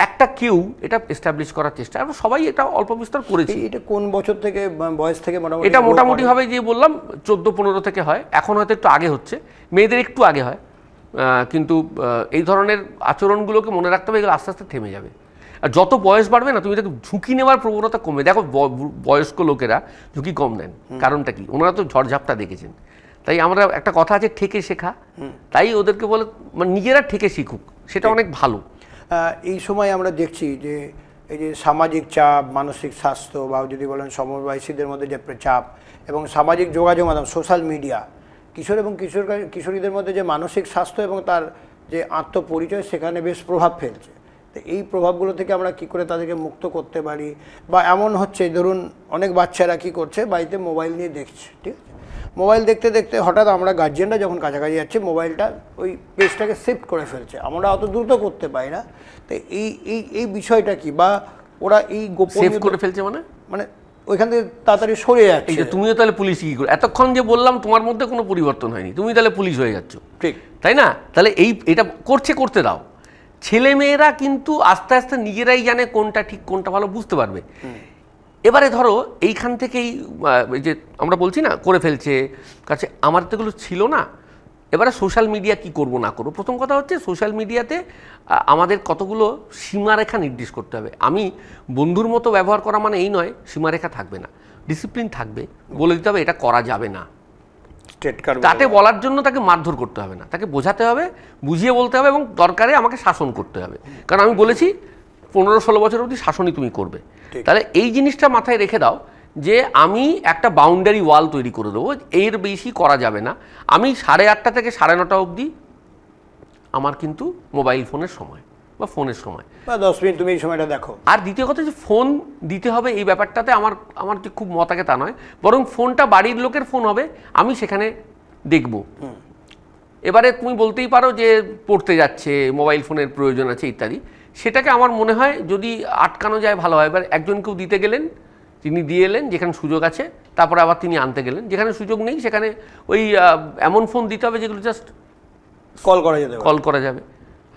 [SPEAKER 1] একটা কেউ এটা এস্টাবলিশ করার চেষ্টা, আমরা সবাই এটা অল্প বিস্তর করেছি।
[SPEAKER 2] এটা কোন বছর থেকে, বয়স থেকে মোটামুটি?
[SPEAKER 1] এটা মোটামুটি হবে যে বললাম 14-15 থেকে হয়, এখন হয়তো একটু আগে হচ্ছে, মেয়েদের একটু আগে হয়, কিন্তু এই ধরনের আচরণগুলোকে মনে রাখতে হবে, এগুলো আস্তে আস্তে থেমে যাবে। আর যত বয়স বাড়বে না, তুমি দেখো ঝুঁকি নেওয়ার প্রবণতা কমে। দেখো বয়স্ক লোকেরা ঝুঁকি কম নেন, কারণটা কি? ওনারা তো ঝড়ঝাপটা দেখেছেন, তাই আমরা একটা কথা আছে ঠেকে শেখা, তাই ওদেরকে বলে মানে নিজেরা ঠেকে শিখুক, সেটা অনেক ভালো।
[SPEAKER 2] এই সময় আমরা দেখছি যে এই যে সামাজিক চাপ, মানসিক স্বাস্থ্য বা যদি বলেন সমবয়সীদের মধ্যে যে চাপ এবং সামাজিক যোগাযোগ মাধ্যম সোশ্যাল মিডিয়া কিশোর এবং কিশোরীদের মধ্যে যে মানসিক স্বাস্থ্য এবং তার যে আত্মপরিচয় সেখানে বেশ প্রভাব ফেলছে। তো এই প্রভাবগুলো থেকে আমরা কি করে তাদেরকে মুক্ত করতে পারি? বা এমন হচ্ছে ধরুন অনেক বাচ্চারা কি করছে, বাড়িতে মোবাইল নিয়ে দেখছে, ঠিক আছে, মোবাইল দেখতে দেখতে হঠাৎ আমরা গার্জিয়ানরা যখন কাছাকাছি যাচ্ছে মোবাইলটা ওই পেজটাকে শিফট করে ফেলছে, আমরা অত দ্রুত করতে পারি না। তো এই বিষয়টা কি, বা ওরা এই গোপন
[SPEAKER 1] সেভ করে ফেলছে মানে
[SPEAKER 2] ওইখান থেকে তাড়াতাড়ি সরে যাচ্ছে।
[SPEAKER 1] এই যে তুমিও তাহলে পুলিশ কি করে, এতক্ষণ যে বললাম তোমার মধ্যে কোনো পরিবর্তন হয়নি, তুমি তাহলে পুলিশ হয়ে যাচ্ছ,
[SPEAKER 2] ঠিক
[SPEAKER 1] তাই না? তাহলে এটা করতে দাও। ছেলে মেয়েরা কিন্তু আস্তে আস্তে নিজেরাই জানে কোনটা ঠিক কোনটা ভালো বুঝতে পারবে। এবারে ধরো এইখান থেকেই এই যে আমরা বলছি না করে ফেলছে কাছে, আমার তো এগুলো ছিল না। এবারে সোশ্যাল মিডিয়া কি করব না করবো, প্রথম কথা হচ্ছে সোশ্যাল মিডিয়াতে আমাদের কতগুলো সীমারেখা নির্দেশ করতে হবে। আমি বন্ধুর মতো ব্যবহার করা মানে এই নয় সীমারেখা থাকবে না, ডিসিপ্লিন থাকবে, বলে দিতে হবে এটা করা যাবে না। তাতে বলার জন্য তাকে মারধর করতে হবে না, তাকে বোঝাতে হবে, বুঝিয়ে বলতে হবে এবং দরকারে আমাকে শাসন করতে হবে। কারণ আমি বলেছি 15-16 বছর অবধি শাসনই তুমি করবে। তাহলে এই জিনিসটা মাথায় রেখে দাও যে আমি একটা বাউন্ডারি ওয়াল তৈরি করে দেবো, এর বেশি করা যাবে না। আমি 8:30 থেকে 9:30 অবধি আমার কিন্তু মোবাইল ফোনের সময় বা ফোনের সময়,
[SPEAKER 2] বা 10 মিনিট তুমি এই সময়টা দেখো।
[SPEAKER 1] আর দ্বিতীয় কথা যে ফোন দিতে হবে এই ব্যাপারটাতে আমার যে খুব মত আগে তা নয়, বরং ফোনটা বাড়ির লোকের ফোন হবে, আমি সেখানে দেখব। এবারে তুমি বলতেই পারো যে পড়তে যাচ্ছে, মোবাইল ফোনের প্রয়োজন আছে ইত্যাদি, সেটাকে আমার মনে হয় যদি আটকানো যায় ভালো হয়। এবার একজন কেউ দিতে গেলেন, তিনি দিয়ে এলেন যেখানে সুযোগ আছে, তারপরে আবার তিনি আনতে গেলেন, যেখানে সুযোগ নেই সেখানে ওই এমন ফোন দিতে হবে যেগুলো জাস্ট কল করা যাবে।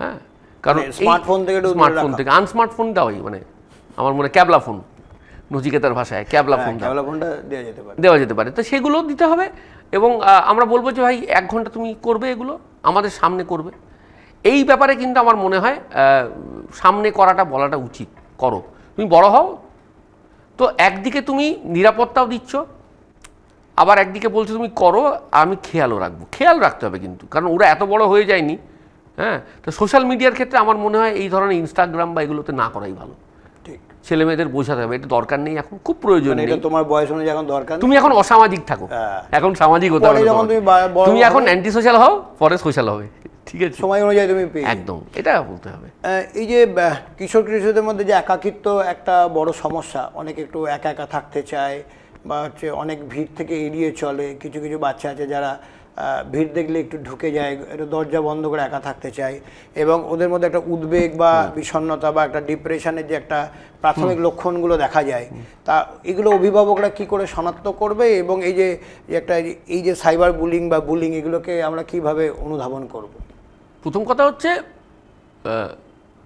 [SPEAKER 1] হ্যাঁ, কারণ
[SPEAKER 2] স্মার্টফোন
[SPEAKER 1] থেকে আনস্মার্টফোন দেওয়াই মানে আমার মনে ক্যাবলা ফোন, নচিকেতার ভাষায় ক্যাবলা ফোন দেওয়া যেতে পারে। তো সেগুলো দিতে হবে এবং আমরা বলবো যে ভাই 1 ঘন্টা তুমি করবে, এগুলো আমাদের সামনে করবে। এই ব্যাপারে কিন্তু আমার মনে হয় সামনে করাটা বলাটা উচিত, করো। তুমি বড় হও তো একদিকে তুমি নিরাপত্তাও দিচ্ছ, আবার একদিকে বলছো তুমি করো, আমি খেয়ালও রাখবো। খেয়াল রাখতে হবে কিন্তু, কারণ ওরা এত বড় হয়ে যায়নি। হ্যাঁ, তো সোশ্যাল মিডিয়ার ক্ষেত্রে আমার মনে হয় এই ধরনের ইনস্টাগ্রাম বা এগুলোতে না করাই ভালো।
[SPEAKER 2] ঠিক,
[SPEAKER 1] ছেলে মেয়েদের বোঝাতে হবে এটা দরকার নেই, এখন খুব প্রয়োজন নেই,
[SPEAKER 2] তোমার বয়স অনুযায়ী এখন দরকার।
[SPEAKER 1] তুমি এখন অসামাজিক থাকো, এখন সামাজিক হতে হবে। তুমি এখন অ্যান্টি সোশ্যাল হও, পরে সোশ্যাল হবে, ঠিক আছে, সময় অনুযায়ী তুমি একদম, এটা বলতে হবে।
[SPEAKER 2] এই যে কিশোর কিশোরদের মধ্যে যে একাকিত্ব একটা বড় সমস্যা, অনেকে একটু একা একা থাকতে চায় বা হচ্ছে অনেক ভিড় থেকে এড়িয়ে চলে। কিছু কিছু বাচ্চা আছে যারা ভিড় দেখলে একটু ঢুকে যায়, একটু দরজা বন্ধ করে একা থাকতে চায় এবং ওদের মধ্যে একটা উদ্বেগ বা বিষণ্ণতা বা একটা ডিপ্রেশনের যে একটা প্রাথমিক লক্ষণগুলো দেখা যায়, তা এগুলো অভিভাবকরা কি করে শনাক্ত করবে এবং এই যে সাইবার বুলিং বা বুলিং এগুলোকে আমরা কিভাবে অনুধাবন করব?
[SPEAKER 1] প্রথম কথা হচ্ছে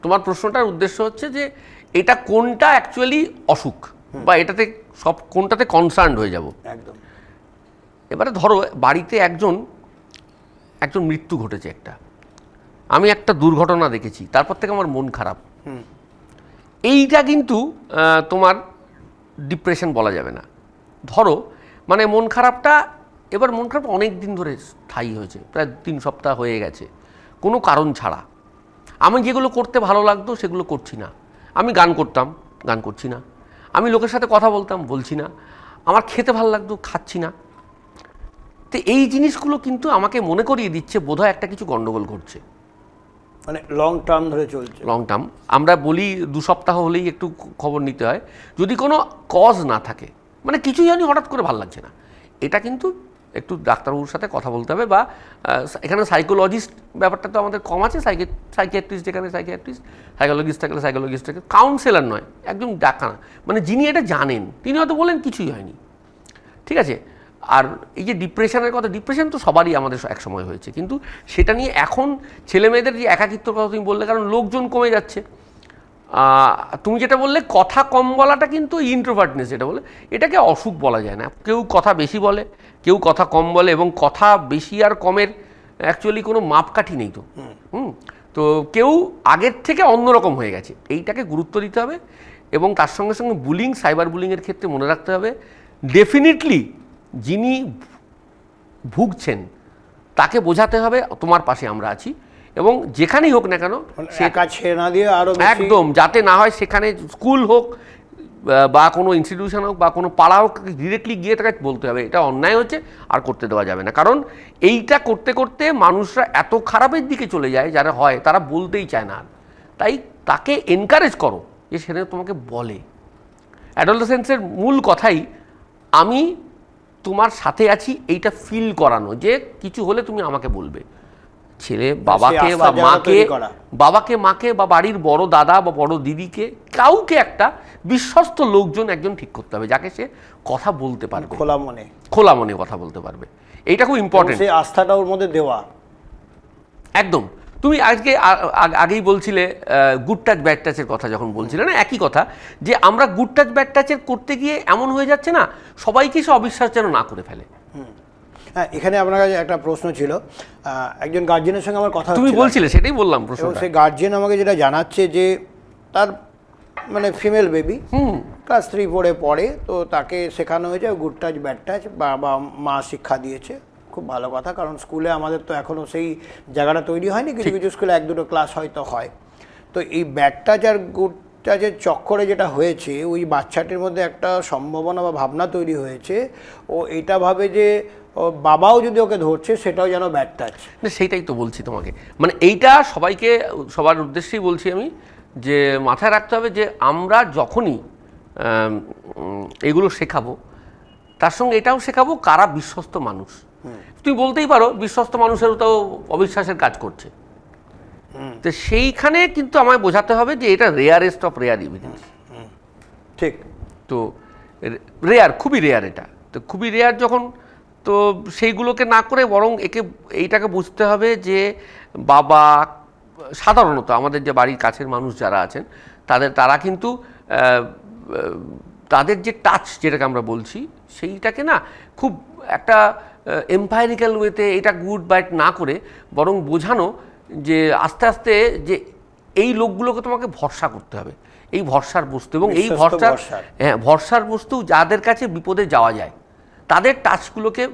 [SPEAKER 1] তোমার প্রশ্নটার উদ্দেশ্য হচ্ছে যে এটা কোনটা অ্যাকচুয়ালি অসুখ বা এটাতে সব কোনটাতে কনসার্ন হয়ে যাব।
[SPEAKER 2] একদম।
[SPEAKER 1] এবারে ধরো বাড়িতে একজন মৃত্যু ঘটেছে, আমি একটা দুর্ঘটনা দেখেছি, তারপর থেকে আমার মন খারাপ, এইটা কিন্তু তোমার ডিপ্রেশন বলা যাবে না। ধরো মানে মন খারাপ অনেক দিন ধরে স্থায়ী হয়েছে, প্রায় 3 সপ্তাহ হয়ে গেছে, কোনো কারণ ছাড়া। আমি যেগুলো করতে ভালো লাগতো সেগুলো করছি না, আমি গান করতাম, গান করছি না, আমি লোকের সাথে কথা বলতাম, বলছি না, আমার খেতে ভালো লাগতো, খাচ্ছি না। তো এই জিনিসগুলো কিন্তু আমাকে মনে করিয়ে দিচ্ছে বোধহয় একটা কিছু গন্ডগোল ঘটছে,
[SPEAKER 2] মানে লং টার্ম ধরে চলছে।
[SPEAKER 1] লং টার্ম আমরা বলি 2 সপ্তাহ হলেই একটু খবর নিতে হয়, যদি কোনো কজ না থাকে, মানে কিছুই জানি হঠাৎ করে ভালো লাগছে না, এটা কিন্তু একটু ডাক্তারবাবুর সাথে কথা বলতে হবে। বা এখানে সাইকোলজিস্ট ব্যাপারটা তো আমাদের কম আছে, সাইকিয়াট্রিস্ট যেখানে সাইকিয়াট্রিস্ট, সাইকোলজিস্ট থাকলে সাইকোলজিস্ট থাকে, কাউন্সেলার নয়, একদম ডাক্তার মানে যিনি এটা জানেন, তিনি হয়তো বলেন কিছুই হয়নি, ঠিক আছে। আর এই যে ডিপ্রেশনের কথা, ডিপ্রেশন তো সবারই আমাদের একসময় হয়েছে, কিন্তু সেটা নিয়ে এখন ছেলে মেয়েদের যে একাকিত্বর কথা তুমি বললে, কারণ লোকজন কমে যাচ্ছে, তুমি যেটা বললে কথা কম বলাটা কিন্তু ইন্ট্রোভার্টনেস, এটা বলে এটাকে অসুখ বলা যায় না। কেউ কথা বেশি বলে, কেউ কথা কম বলে, এবং কথা বেশি আর কমের অ্যাকচুয়ালি কোনো মাপকাঠি নেই তো। তো কেউ আগের থেকে অন্যরকম হয়ে গেছে, এইটাকে গুরুত্ব দিতে হবে। এবং তার সঙ্গে সঙ্গে সাইবার বুলিংয়ের ক্ষেত্রে মনে রাখতে হবে ডেফিনেটলি যিনি ভুগছেন তাকে বোঝাতে হবে তোমার পাশে আমরা আছি, এবং যেখানেই হোক না কেন
[SPEAKER 2] সে কাজ ছেড়ে না দিয়ে আরো
[SPEAKER 1] একদম, যাতে না হয় সেখানে স্কুল হোক বা কোনো ইনস্টিটিউশন হোক বা কোনো পাড়া হোক, ডিরেক্টলি গিয়ে তাকে বলতে হবে এটা অন্যায় হচ্ছে, আর করতে দেওয়া যাবে না। কারণ এইটা করতে করতে মানুষরা এত খারাপের দিকে চলে যায়, যারা হয় তারা বলতেই চায় না। তাই তাকে এনকারেজ করো যে সেটা তোমাকে বলে। অ্যাডোলেসেন্সের মূল কথাই আমি তোমার সাথে আছি, এইটা ফিল করানো যে কিছু হলে তুমি আমাকে বলবে। ছেলে বাবাকে বা মাকে, বাবাকে মাকে বা বাড়ির বড় দাদা বা বড় দিদিকে, কাউকে একটা বিশ্বস্ত লোকজন একজন ঠিক করতে হবে যাকে সে কথা বলতে পারবে, খোলা মনে কথা বলতে পারবে। এইটা খুব ইম্পর্টেন্ট,
[SPEAKER 2] সেই আস্থাটা ওর মধ্যে দেওয়া।
[SPEAKER 1] একদম। তুমি আজকে আগেই বলছিলে গুড টাচ ব্যাড টাচের কথা, যখন বলছিলে না একই কথা, যে আমরা গুড টাচ ব্যাড টাচের করতে গিয়ে এমন হয়ে যাচ্ছে না সবাইকে সে অবিশ্বাস যেন না করে ফেলে।
[SPEAKER 2] হ্যাঁ, এখানে আপনার কাছে একটা প্রশ্ন ছিল, একজন গার্জিয়ানের সঙ্গে আমার কথা,
[SPEAKER 1] তুমি বলছিলে সেটাই বললাম প্রশ্ন।
[SPEAKER 2] সেই গার্জিয়ান আমাকে যেটা জানাচ্ছে যে তার মানে ফিমেল বেবি ক্লাস 3-4 পড়ে, তো তাকে শেখানো হয়েছে গুড টাচ ব্যাড টাচ, বাবা মা শিক্ষা দিয়েছে, খুব ভালো কথা। কারণ স্কুলে আমাদের তো এখনও সেই জায়গাটা তৈরি হয়নি, কিছু কিছু স্কুলে 1-2 ক্লাস হয়তো হয়। তো এই ব্যাড টাচ আর গুড টাচের চক্করে যেটা হয়েছে, ওই বাচ্চাটির মধ্যে একটা সম্ভাবনা বা ভাবনা তৈরি হয়েছে, ও এটা ভাবে যে ও বাবাও যদি ওকে ধরছে সেটাও যেন ব্যাড টাচ।
[SPEAKER 1] না, সেইটাই তো বলছি তোমাকে, মানে এইটা সবাইকে, সবার উদ্দেশ্যেই বলছি আমি, যে মাথায় রাখতে হবে যে আমরা যখনই এগুলো শেখাবো, তার সঙ্গে এটাও শেখাবো কারা বিশ্বস্ত মানুষ। তুমি বলতেই পারো বিশ্বস্ত মানুষেরও তো অবিশ্বাসের কাজ করছে, তো সেইখানে কিন্তু আমায় বোঝাতে হবে যে এটা রেয়ারেস্ট অফ রেয়ার এভিডেন্স।
[SPEAKER 2] ঠিক,
[SPEAKER 1] তো রেয়ার, খুবই রেয়ার, এটা তো খুবই রেয়ার। যখন তো সেইগুলোকে না করে বরং এইটাকে বুঝতে হবে যে বাবা, সাধারণত আমাদের যে বাড়ির কাছের মানুষ যারা আছেন তারা কিন্তু তাদের যে টাচ যেটাকে আমরা বলছি সেইটাকে না খুব একটা এম্পায়ারিক্যাল ওয়েতে এটা গুড ব্যাড না করে বরং বোঝানো যে আস্তে আস্তে যে এই লোকগুলোকে তোমাকে ভরসা করতে হবে, এই ভরসার বস্তু, এবং এই ভরসার বস্তু যাদের কাছে বিপদে যাওয়া যায় তাদের টাচগুলোকে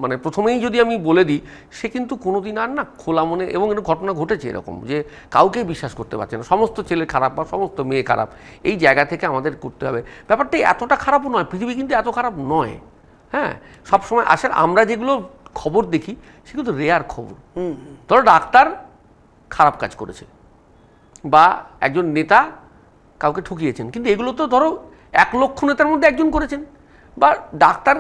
[SPEAKER 1] মানে প্রথমেই যদি আমি বলে দিই, সে কিন্তু কোনোদিন আর না খোলা মনে, এবং একটা ঘটনা ঘটেছে এরকম যে কাউকে বিশ্বাস করতে পারছে না, সমস্ত ছেলে খারাপ বা সমস্ত মেয়ে খারাপ, এই জায়গা থেকে আমাদের করতে হবে। ব্যাপারটা এতটা খারাপও নয়, পৃথিবী কিন্তু এত খারাপ নয়। হ্যাঁ, সবসময় আসলে আমরা যেগুলো খবর দেখি সেগুলো তো রেয়ার খবর। ধরো ডাক্তার খারাপ কাজ করেছে বা একজন নেতা কাউকে ঠকিয়েছেন, কিন্তু এগুলো তো ধরো 1 লক্ষ নেতার মধ্যে একজন করেছেন, বা ডাক্তার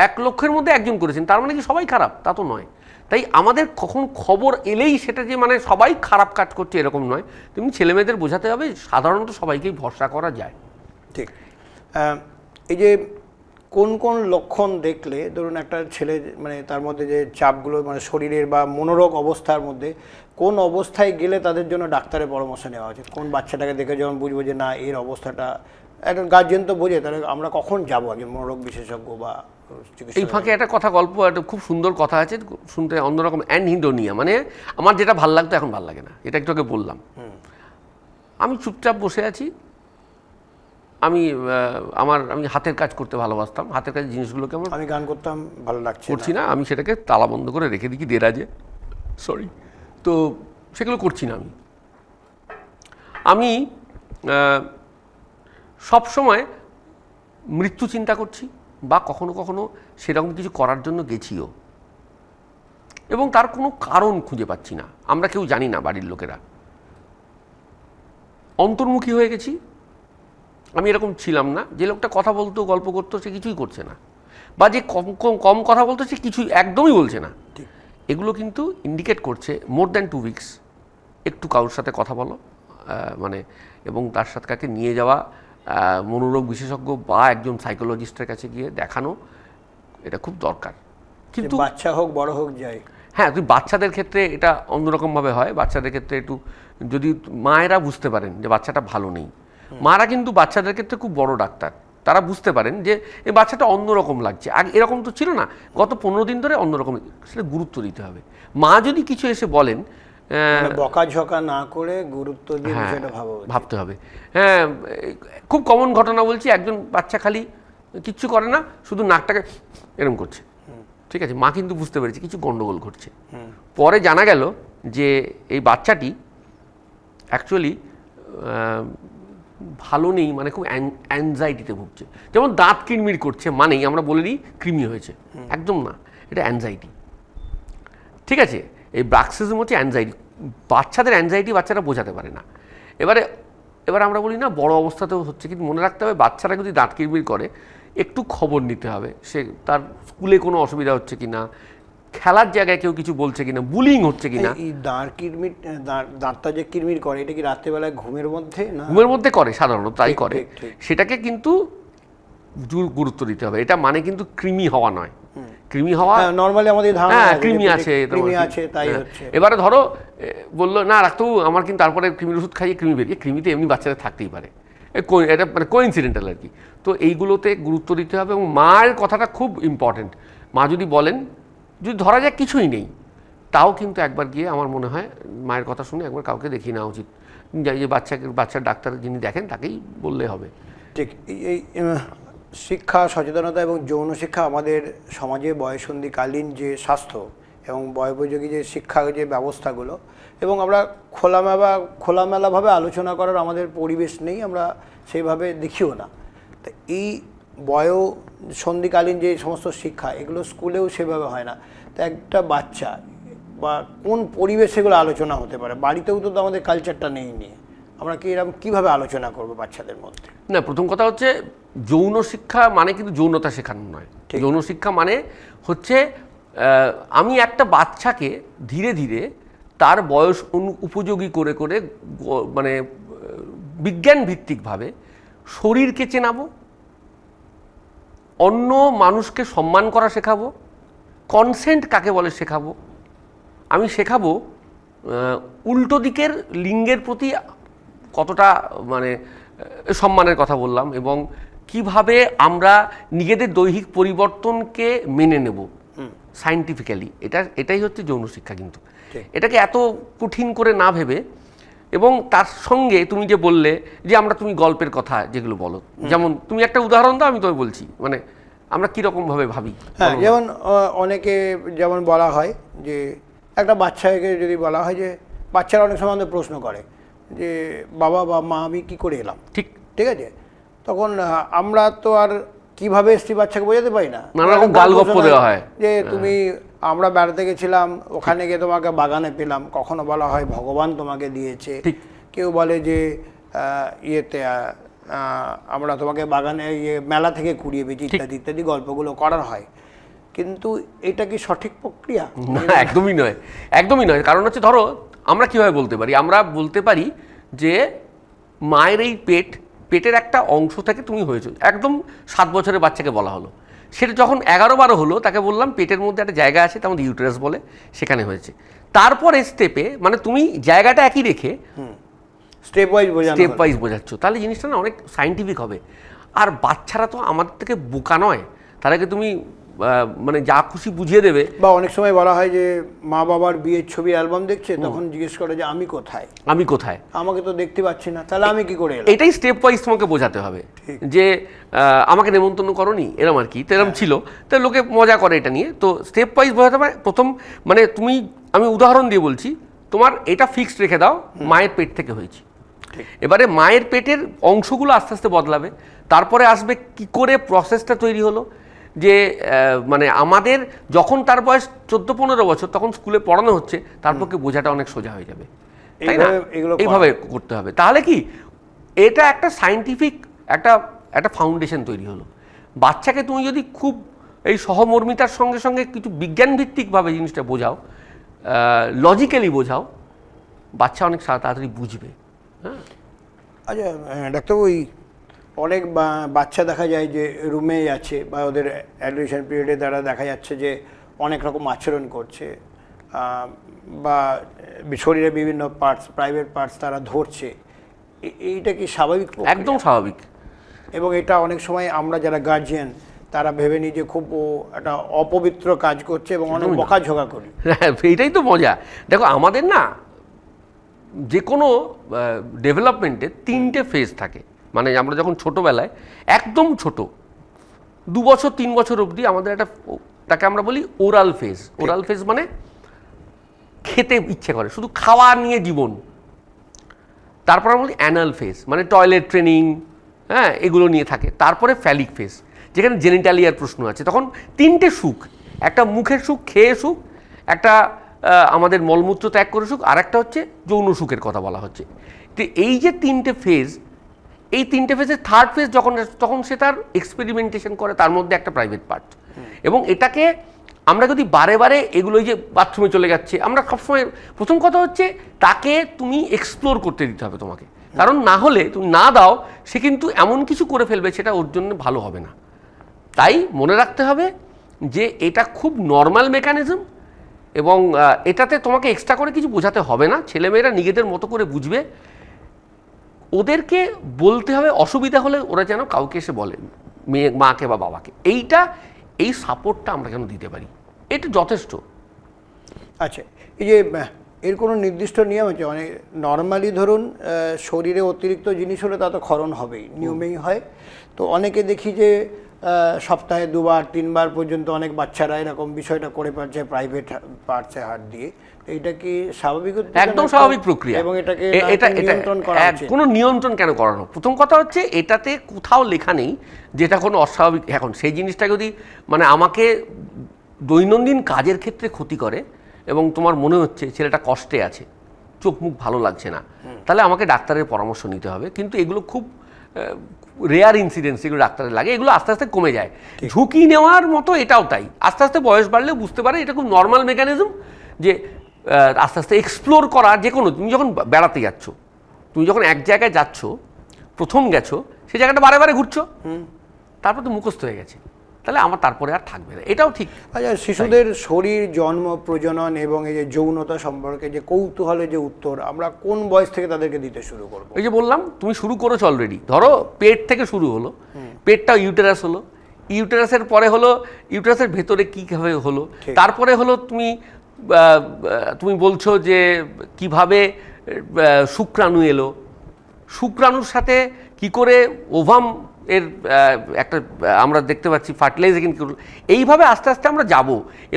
[SPEAKER 1] 1 লক্ষের মধ্যে একজন করেছেন, তার মানে কি সবাই খারাপ? তা তো নয়। তাই আমাদের কখন খবর এলেই সেটা যে মানে সবাই খারাপ কাজ করছে এরকম নয়, তুমি ছেলেমেয়েদের বোঝাতে হবে সাধারণত সবাইকেই ভরসা করা যায়।
[SPEAKER 2] ঠিক। এই যে কোন কোন লক্ষণ দেখলে ধরুন একটা ছেলে মানে তার মধ্যে যে চাপগুলো মানে শরীরের বা মনোরোগ অবস্থার মধ্যে কোন অবস্থায় গেলে তাদের জন্য ডাক্তারের পরামর্শ নেওয়া উচিত? কোন বাচ্চাটাকে দেখে যখন বুঝবো যে না এর অবস্থাটা, একজন গার্জিয়ান তো বোঝে, তাহলে আমরা কখন যাবো একজন মনোরোগ বিশেষজ্ঞ বা
[SPEAKER 1] এই ফাঁকে একটা কথা, গল্প, একটা খুব সুন্দর কথা আছে, শুনতে অন্যরকম, অ্যানহিডোনিয়া, মানে আমার যেটা ভাল লাগতো এখন ভাল লাগে না, এটা একটু আগে বললাম। আমি চুপচাপ বসে আছি, আমি হাতের কাজ করতে ভালোবাসতাম, হাতের কাজের জিনিসগুলোকে
[SPEAKER 2] আমি গান করতাম, ভালো লাগছে,
[SPEAKER 1] করছি না, আমি সেটাকে তালা বন্ধ করে রেখে দিই দেরাজে, সরি, তো সেগুলো করছি না। আমি সব সময় মৃত্যু চিন্তা করছি, বা কখনো কখনো সেরকম কিছু করার জন্য গেছিও, এবং তার কোনো কারণ খুঁজে পাচ্ছি না, আমরা কেউ জানি না, বাড়ির লোকেরা। অন্তর্মুখী হয়ে গেছি। আমি এরকম ছিলাম না যে লোকটা কথা বলতো, গল্প করতো, সে কিছুই করছে না, বা যে কম কথা বলতো সে কিছুই একদমই বলছে না। এগুলো কিন্তু ইন্ডিকেট করছে মোর দ্যান 2 উইকস একটু কারোর সাথে কথা বলো, মানে, এবং তার সাথে কাকে নিয়ে যাওয়া মনোরোগ বিশেষজ্ঞ বা একজন সাইকোলজিস্টের কাছে গিয়ে দেখানো, এটা খুব দরকার। কিন্তু
[SPEAKER 2] বাচ্চা হোক বড় হোক যায়।
[SPEAKER 1] হ্যাঁ, তুই বাচ্চাদের ক্ষেত্রে এটা অন্যরকমভাবে হয়। বাচ্চাদের ক্ষেত্রে একটু যদি মায়েরা বুঝতে পারেন যে বাচ্চাটা ভালো নেই, মারা কিন্তু বাচ্চাদের ক্ষেত্রে খুব বড় ডাক্তার, তারা বুঝতে পারেন যে এই বাচ্চাটা অন্যরকম লাগছে, আগে এরকম তো ছিল না, গত 15 দিন ধরে অন্যরকম, সেটা গুরুত্ব দিতে হবে। মা যদি কিছু এসে বলেন,
[SPEAKER 2] বকাঝকা না করে গুরুত্ব দিয়ে বিষয়টা
[SPEAKER 1] ভাবতে হবে। হ্যাঁ, খুব কমন ঘটনা বলছি, একজন বাচ্চা খালি কিচ্ছু করে না, শুধু নাকটাকে এরকম করছে, ঠিক আছে, মা কিন্তু বুঝতে পেরেছে কিছু গন্ডগোল ঘটছে। পরে জানা গেল যে এই বাচ্চাটি অ্যাকচুয়ালি ভালো নেই, মানে খুব অ্যাংজাইটিতে ভুগছে। যেমন দাঁত কিরমির করছে মানেই আমরা বলে দিই কৃমি হয়েছে, একদম না, এটা অ্যাংজাইটি। ঠিক আছে, এই ব্রাক্সিজম হচ্ছে অ্যাংজাইটি। বাচ্চাদের অ্যাংজাইটি বাচ্চারা বোঝাতে পারে না। এবার আমরা বলি না বড় অবস্থাতেও হচ্ছে, কিন্তু মনে রাখতে হবে বাচ্চারা যদি দাঁত কিরমির করে একটু খবর নিতে হবে, সে তার স্কুলে কোনো অসুবিধা হচ্ছে কিনা, খেলার জায়গায় কেউ কিছু বলছে কিনা, বুলিং হচ্ছে কিনা।
[SPEAKER 2] এই দাঁতটা যে কিরমির করে এটা কি রাত্রেবেলায় ঘুমের মধ্যে না?
[SPEAKER 1] ঘুমের মধ্যে করে সাধারণত, তাই করে। সেটাকে কিন্তু গুরুত্ব দিতে হবে। এটা মানে কিন্তু কৃমি হওয়া নয়। কৃমি হওয়া
[SPEAKER 2] নরমালি আমাদের ধারণা
[SPEAKER 1] কৃমি আছে
[SPEAKER 2] তাই হচ্ছে।
[SPEAKER 1] এবারে ধরো বললো না ডাক্তারবাবু আমার কিন্তু, তারপরে কৃমির ওষুধ খাইয়ে কৃমি বেরিয়ে, কৃমিতে এমনি বাচ্চাদের থাকতেই পারে, এটা মানে কোইন্সিডেন্টাল আর কি। তো এইগুলোতে গুরুত্ব দিতে হবে। এবং মায়ের কথাটা খুব ইম্পর্টেন্ট। মা যদি বলেন, যদি ধরা যাক কিছুই নেই, তাও কিন্তু একবার গিয়ে আমার মনে হয় মায়ের কথা শুনে একবার কাউকে দেখিয়ে নেওয়া উচিত। যে বাচ্চার ডাক্তার যিনি দেখেন তাকেই বললে হবে।
[SPEAKER 2] ঠিক। এই শিক্ষা, সচেতনতা এবং যৌন শিক্ষা আমাদের সমাজে বয়ঃসন্ধিকালীন যে স্বাস্থ্য এবং বয়োপযোগী যে শিক্ষা যে ব্যবস্থাগুলো, এবং আমরা খোলামেলাভাবে আলোচনা করার আমাদের পরিবেশ নেই, আমরা সেইভাবে দেখিও না। তো এই বয়োসন্ধিকালীন যে সমস্ত শিক্ষা এগুলো স্কুলেও সেভাবে হয় না। তো একটা বাচ্চা বা কোন পরিবেশে এগুলো আলোচনা হতে পারে? বাড়িতেও তো আমাদের কালচারটা নেই নিয়ে আমরা কি এরকম কীভাবে আলোচনা করবো বাচ্চাদের মধ্যে?
[SPEAKER 1] না, প্রথম কথা হচ্ছে যৌন শিক্ষা মানে কিন্তু যৌনতা শেখানো নয়। যৌন শিক্ষা মানে হচ্ছে আমি একটা বাচ্চাকে ধীরে ধীরে তার বয়স উপযোগী করে করে মানে বিজ্ঞান ভিত্তিকভাবে শরীরকে চেনাবো, অন্য মানুষকে সম্মান করা শেখাবো, কনসেন্ট কাকে বলে শেখাবো। আমি শেখাবো উল্টো দিকের লিঙ্গের প্রতি কতটা মানে সম্মানের কথা বললাম, এবং কিভাবে আমরা নিজেদের দৈহিক পরিবর্তনকে মেনে নেব সায়েন্টিফিক্যালি। এটাই হচ্ছে যৌন শিক্ষা। কিন্তু এটাকে এত কঠিন করে না ভেবে, এবং তার সঙ্গে তুমি যে বললে যে তুমি গল্পের কথা যেগুলো বলো, যেমন তুমি একটা উদাহরণ দাও, আমি তোমায় বলছি মানে আমরা কীরকমভাবে ভাবি।
[SPEAKER 2] হ্যাঁ, যেমন অনেকে যেমন বলা হয় যে একটা বাচ্চাকে যদি বলা হয় যে, বাচ্চারা অনেক সময় আমাদের প্রশ্ন করে যে বাবা বা মা আমি কি করে এলাম, ঠিক আছে? তখন আমরা তো আর কিভাবে এসছি বাচ্চাকে বোঝাতে পারি না,
[SPEAKER 1] নানা রকম গালগপ্প দেওয়া হয়
[SPEAKER 2] যে তুমি আমরা বেড়াতে গেছিলাম, ওখানে গিয়ে তোমাকে বাগানে পেলাম। কখনো বলা হয় ভগবান তোমাকে দিয়েছে, কেউ বলে যে ইয়েতে আমরা তোমাকে বাগানে মেলা থেকে কুড়িয়ে পেয়েছি, ইত্যাদি ইত্যাদি গল্পগুলো করার হয়। কিন্তু এটা কি সঠিক প্রক্রিয়া?
[SPEAKER 1] না, একদমই নয়, একদমই নয়। কারণ হচ্ছে ধরো আমরা কীভাবে বলতে পারি, আমরা বলতে পারি যে মায়ের এই পেটের একটা অংশ থেকে তুমি হয়েছো। একদম 7 বছরের বাচ্চাকে বলা হলো, সেটা যখন 11-12 হলো তাকে বললাম পেটের মধ্যে একটা জায়গা আছে, তার মধ্যে ইউটেরাস বলে, সেখানে হয়েছে। তারপরে স্টেপে মানে তুমি জায়গাটা একই রেখে
[SPEAKER 2] স্টেপ ওয়াইজ
[SPEAKER 1] বোঝাচ্ছ, তাহলে জিনিসটা না অনেক সায়েন্টিফিক হবে। আর বাচ্চারা তো আমাদের থেকে বোকা নয়, তাদেরকে তুমি মানে যা খুশি বুঝিয়ে দেবে।
[SPEAKER 2] বা অনেক সময় বলা হয় যে মা বাবার বিয়ের ছবি অ্যালবাম দেখছে, তখন জিজ্ঞেস করে যে আমি কোথায়, আমাকে তো দেখতে পাচ্ছি না, তাহলে আমি কি করে এলাম?
[SPEAKER 1] এটাই স্টেপ ওয়াইজ তোমাকে বোঝাতে হবে যে আমাকে নেমন্তন্ন করনি, এরম আর কি, এরম ছিল। তো লোকে মজা করে এটা নিয়ে। তো স্টেপ ওয়াইজ বোঝাতে হবে। প্রথম মানে আমি উদাহরণ দিয়ে বলছি, তোমার এটা ফিক্সড রেখে দাও, মায়ের পেট থেকে হয়েছি। এবারে মায়ের পেটের অংশগুলো আস্তে আস্তে বদলাবে। তারপরে আসবে কি করে প্রসেসটা তৈরি হলো, যে মানে আমাদের যখন তার বয়স 14-15 বছর, তখন স্কুলে পড়ানো হচ্ছে, তার পক্ষে বোঝাটা অনেক সোজা হয়ে যাবে, তাই না? এইভাবে করতে হবে। তাহলে কি এটা একটা সায়েন্টিফিক একটা ফাউন্ডেশন তৈরি হলো। বাচ্চাকে তুমি যদি খুব এই সহমর্মিতার সঙ্গে সঙ্গে কিছু বিজ্ঞান ভিত্তিকভাবে জিনিসটা বোঝাও, লজিক্যালি বোঝাও, বাচ্চা অনেক তাড়াতাড়ি বুঝবে। হ্যাঁ,
[SPEAKER 2] আচ্ছা ডাক্তারবাবু, অনেক বাচ্চা দেখা যায় যে রুমেই আছে বা ওদের অ্যাডমিশন পিরিয়ডে দ্বারা দেখা যাচ্ছে যে অনেক রকম আচরণ করছে, বা শরীরের বিভিন্ন পার্টস, প্রাইভেট পার্টস তারা ধরছে। এইটা কি স্বাভাবিক?
[SPEAKER 1] একদম স্বাভাবিক।
[SPEAKER 2] এবং এটা অনেক সময় আমরা যারা গার্জিয়ান তারা ভেবে নিই যে খুব একটা অপবিত্র কাজ করছে এবং অনেক বকাঝকা করি।
[SPEAKER 1] এইটাই তো মজা। দেখো আমাদের না যে কোনো ডেভেলপমেন্টে 3টে ফেজ থাকে। মানে আমরা যখন ছোটোবেলায় একদম ছোট 2 বছর 3 বছর অবধি আমাদের একটা তাকে আমরা বলি ওরাল ফেজ। ওরাল ফেজ মানে খেতে ইচ্ছে করে, শুধু খাওয়া নিয়ে জীবন। তারপর আমরা বলি অ্যানাল ফেজ, মানে টয়লেট ট্রেনিং, হ্যাঁ, এগুলো নিয়ে থাকে। তারপরে ফ্যালিক ফেজ, যেখানে জেনিটালিয়ার প্রশ্ন আছে। তখন তিনটে সুখ, একটা মুখের সুখ, খেয়ে সুখ, একটা আমাদের মলমূত্র ত্যাগ করে সুখ, আর একটা হচ্ছে যৌন সুখের কথা বলা হচ্ছে। তো এই যে তিনটে ফেজ, এই তিনটে ফেজের থার্ড ফেজ তখন সে তার এক্সপেরিমেন্টেশন করে, তার মধ্যে একটা প্রাইভেট পার্ট। এবং এটাকে আমরা যদি বারে বারে এগুলো যে বাথরুমে চলে যাচ্ছে, আমরা সবসময় প্রথম কথা হচ্ছে তাকে তুমি এক্সপ্লোর করতে দিতে হবে তোমাকে, কারণ না হলে তুমি না দাও সে কিন্তু এমন কিছু করে ফেলবে সেটা ওর জন্য ভালো হবে না। তাই মনে রাখতে হবে যে এটা খুব নর্মাল মেকানিজম, এবং এটাতে তোমাকে এক্সট্রা করে কিছু বোঝাতে হবে না। ছেলেমেয়েরা নিজেদের মতো করে বুঝবে। ওদেরকে বলতে হবে অসুবিধা হলে ওরা যেন কাউকে এসে বলে, মাকে বা বাবাকে। এই সাপোর্টটা আমরা যেন দিতে পারি, এটা যথেষ্ট।
[SPEAKER 2] আচ্ছা, এই যে এর কোনো নির্দিষ্ট নিয়ম আছে? অনেক নর্মালি ধরুন শরীরে অতিরিক্ত জিনিস হলে তা তো ক্ষরণ হবেই, নিয়মেই হয়। তো অনেকে দেখি যে সপ্তাহে 2বার 3বার পর্যন্ত অনেক বাচ্চারা এরকম বিষয়টা করে পারছে প্রাইভেট পার্টসে হাত দিয়ে। এইটা কি স্বাভাবিক?
[SPEAKER 1] একদম স্বাভাবিক প্রক্রিয়া।
[SPEAKER 2] এবং এটাকে
[SPEAKER 1] নিয়ন্ত্রণ করা উচিত। কোনো নিয়ন্ত্রণ কেন করানো? প্রথম কথা হচ্ছে এটাতে কোথাও লেখা নেই যেটা কোনো অস্বাভাবিক। এখন সেই জিনিসটা যদি মানে আমাকে দৈনন্দিন কাজের ক্ষেত্রে ক্ষতি করে এবং তোমার মনে হচ্ছে ছেলেটা কষ্টে আছে, চোখ মুখ ভালো লাগছে না, তাহলে আমাকে ডাক্তারের পরামর্শ নিতে হবে। কিন্তু এগুলো খুব রেয়ার ইনসিডেন্টস, এগুলো ডাক্তারের লাগে, এগুলো আস্তে আস্তে কমে যায়। ঝুঁকি নেওয়ার মতো এটাও তাই, আস্তে আস্তে বয়স বাড়লে বুঝতে পারে এটা খুব নর্মাল মেকানিজম, যে আস্তে আস্তে এক্সপ্লোর করা। যে কোনো, তুমি যখন বেড়াতে যাচ্ছ, তুমি যখন এক জায়গায় যাচ্ছ, প্রথম গেছো, সেই জায়গাটা বারে বারে ঘুরছো, তারপর তো মুখস্থ হয়ে গেছে, তাহলে আমার তারপরে আর থাকবে না, এটাও ঠিক।
[SPEAKER 2] আচ্ছা, শিশুদের শরীর, জন্ম, প্রজনন এবং এই যে যৌনতা সম্পর্কে যে কৌতূহলের যে উত্তর আমরা কোন বয়স থেকে তাদেরকে দিতে শুরু করবো?
[SPEAKER 1] এই যে বললাম, তুমি শুরু করেছো অলরেডি। ধরো পেট থেকে শুরু হলো, পেটটা ইউটেরাস হলো, ইউটেরাসের পরে হলো ইউটেরাসের ভেতরে কীভাবে হলো, তারপরে হলো তুমি বলছো যে কিভাবে শুক্রাণু এলো, শুক্রাণুর সাথে কি করে ওভাম এর একটা আমরা দেখতে পাচ্ছি ফার্টিলাইজেশন কি, এইভাবে আস্তে আস্তে আমরা যাব।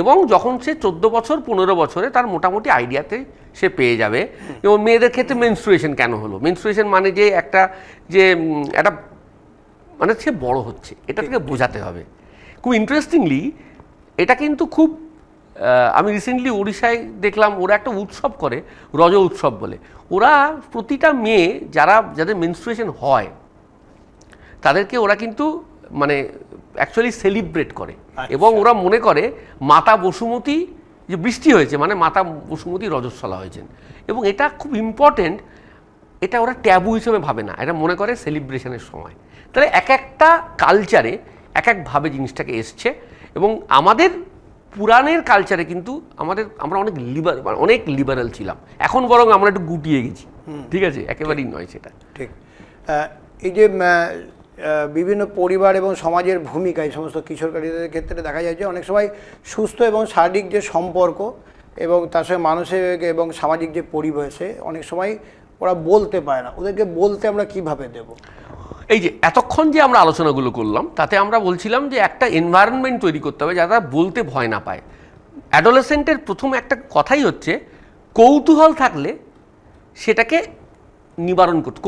[SPEAKER 1] এবং যখন সে 14 বছর 15 বছরে তার মোটামুটি আইডিয়াতে সে পেয়ে যাবে। এবং মেয়েদের ক্ষেত্রে মেনস্ট্রুয়েশন কেন হলো, মেনস্ট্রুয়েশন মানে যে একটা মানে সে বড় হচ্ছে, এটা থেকে বোঝাতে হবে। খুব ইন্টারেস্টিংলি এটা কিন্তু খুব আমি রিসেন্টলি উড়িষ্যায় দেখলাম, ওরা একটা উৎসব করে, রজ উৎসব বলে। ওরা প্রতিটা মেয়ে যাদের মেনস্ট্রুয়েশন হয় তাদেরকে ওরা কিন্তু মানে অ্যাকচুয়ালি সেলিব্রেট করে। এবং ওরা মনে করে মাতা বসুমতী যে বৃষ্টি হয়েছে, মানে মাতা বসুমতী রজস্বলা হয়েছেন। এবং এটা খুব ইম্পর্টেন্ট, এটা ওরা ট্যাবু হিসেবে ভাবে না, এটা মনে করে সেলিব্রেশনের সময়। তাহলে এক একটা কালচারে এক একভাবে জিনিসটাকে এসছে। এবং আমাদের পুরাণের কালচারে কিন্তু আমরা অনেক লিবারাল ছিলাম, এখন বরং আমরা একটু গুটিয়ে গেছি। ঠিক আছে, একেবারেই নয় সেটা। ঠিক।
[SPEAKER 2] এই যে বিভিন্ন পরিবার এবং সমাজের ভূমিকা এই সমস্ত কিশোরকারীদের ক্ষেত্রে দেখা যায় যে অনেক সময় সুস্থ এবং শারীরিক যে সম্পর্ক এবং তার সঙ্গে মানসিক এবং সামাজিক যে পরিবেশে অনেক সময় ওরা বলতে পারে না, ওদেরকে বলতে আমরা কিভাবে দেব?
[SPEAKER 1] এই যে এতক্ষণ যে আমরা আলোচনাগুলো করলাম তাতে আমরা বলছিলাম যে একটা এনভায়রনমেন্ট তৈরি করতে হবে যারা বলতে ভয় না পায়। অ্যাডোলেসেন্টের প্রথম একটা কথাই হচ্ছে কৌতূহল থাকলে সেটাকে নিবারণ করতে।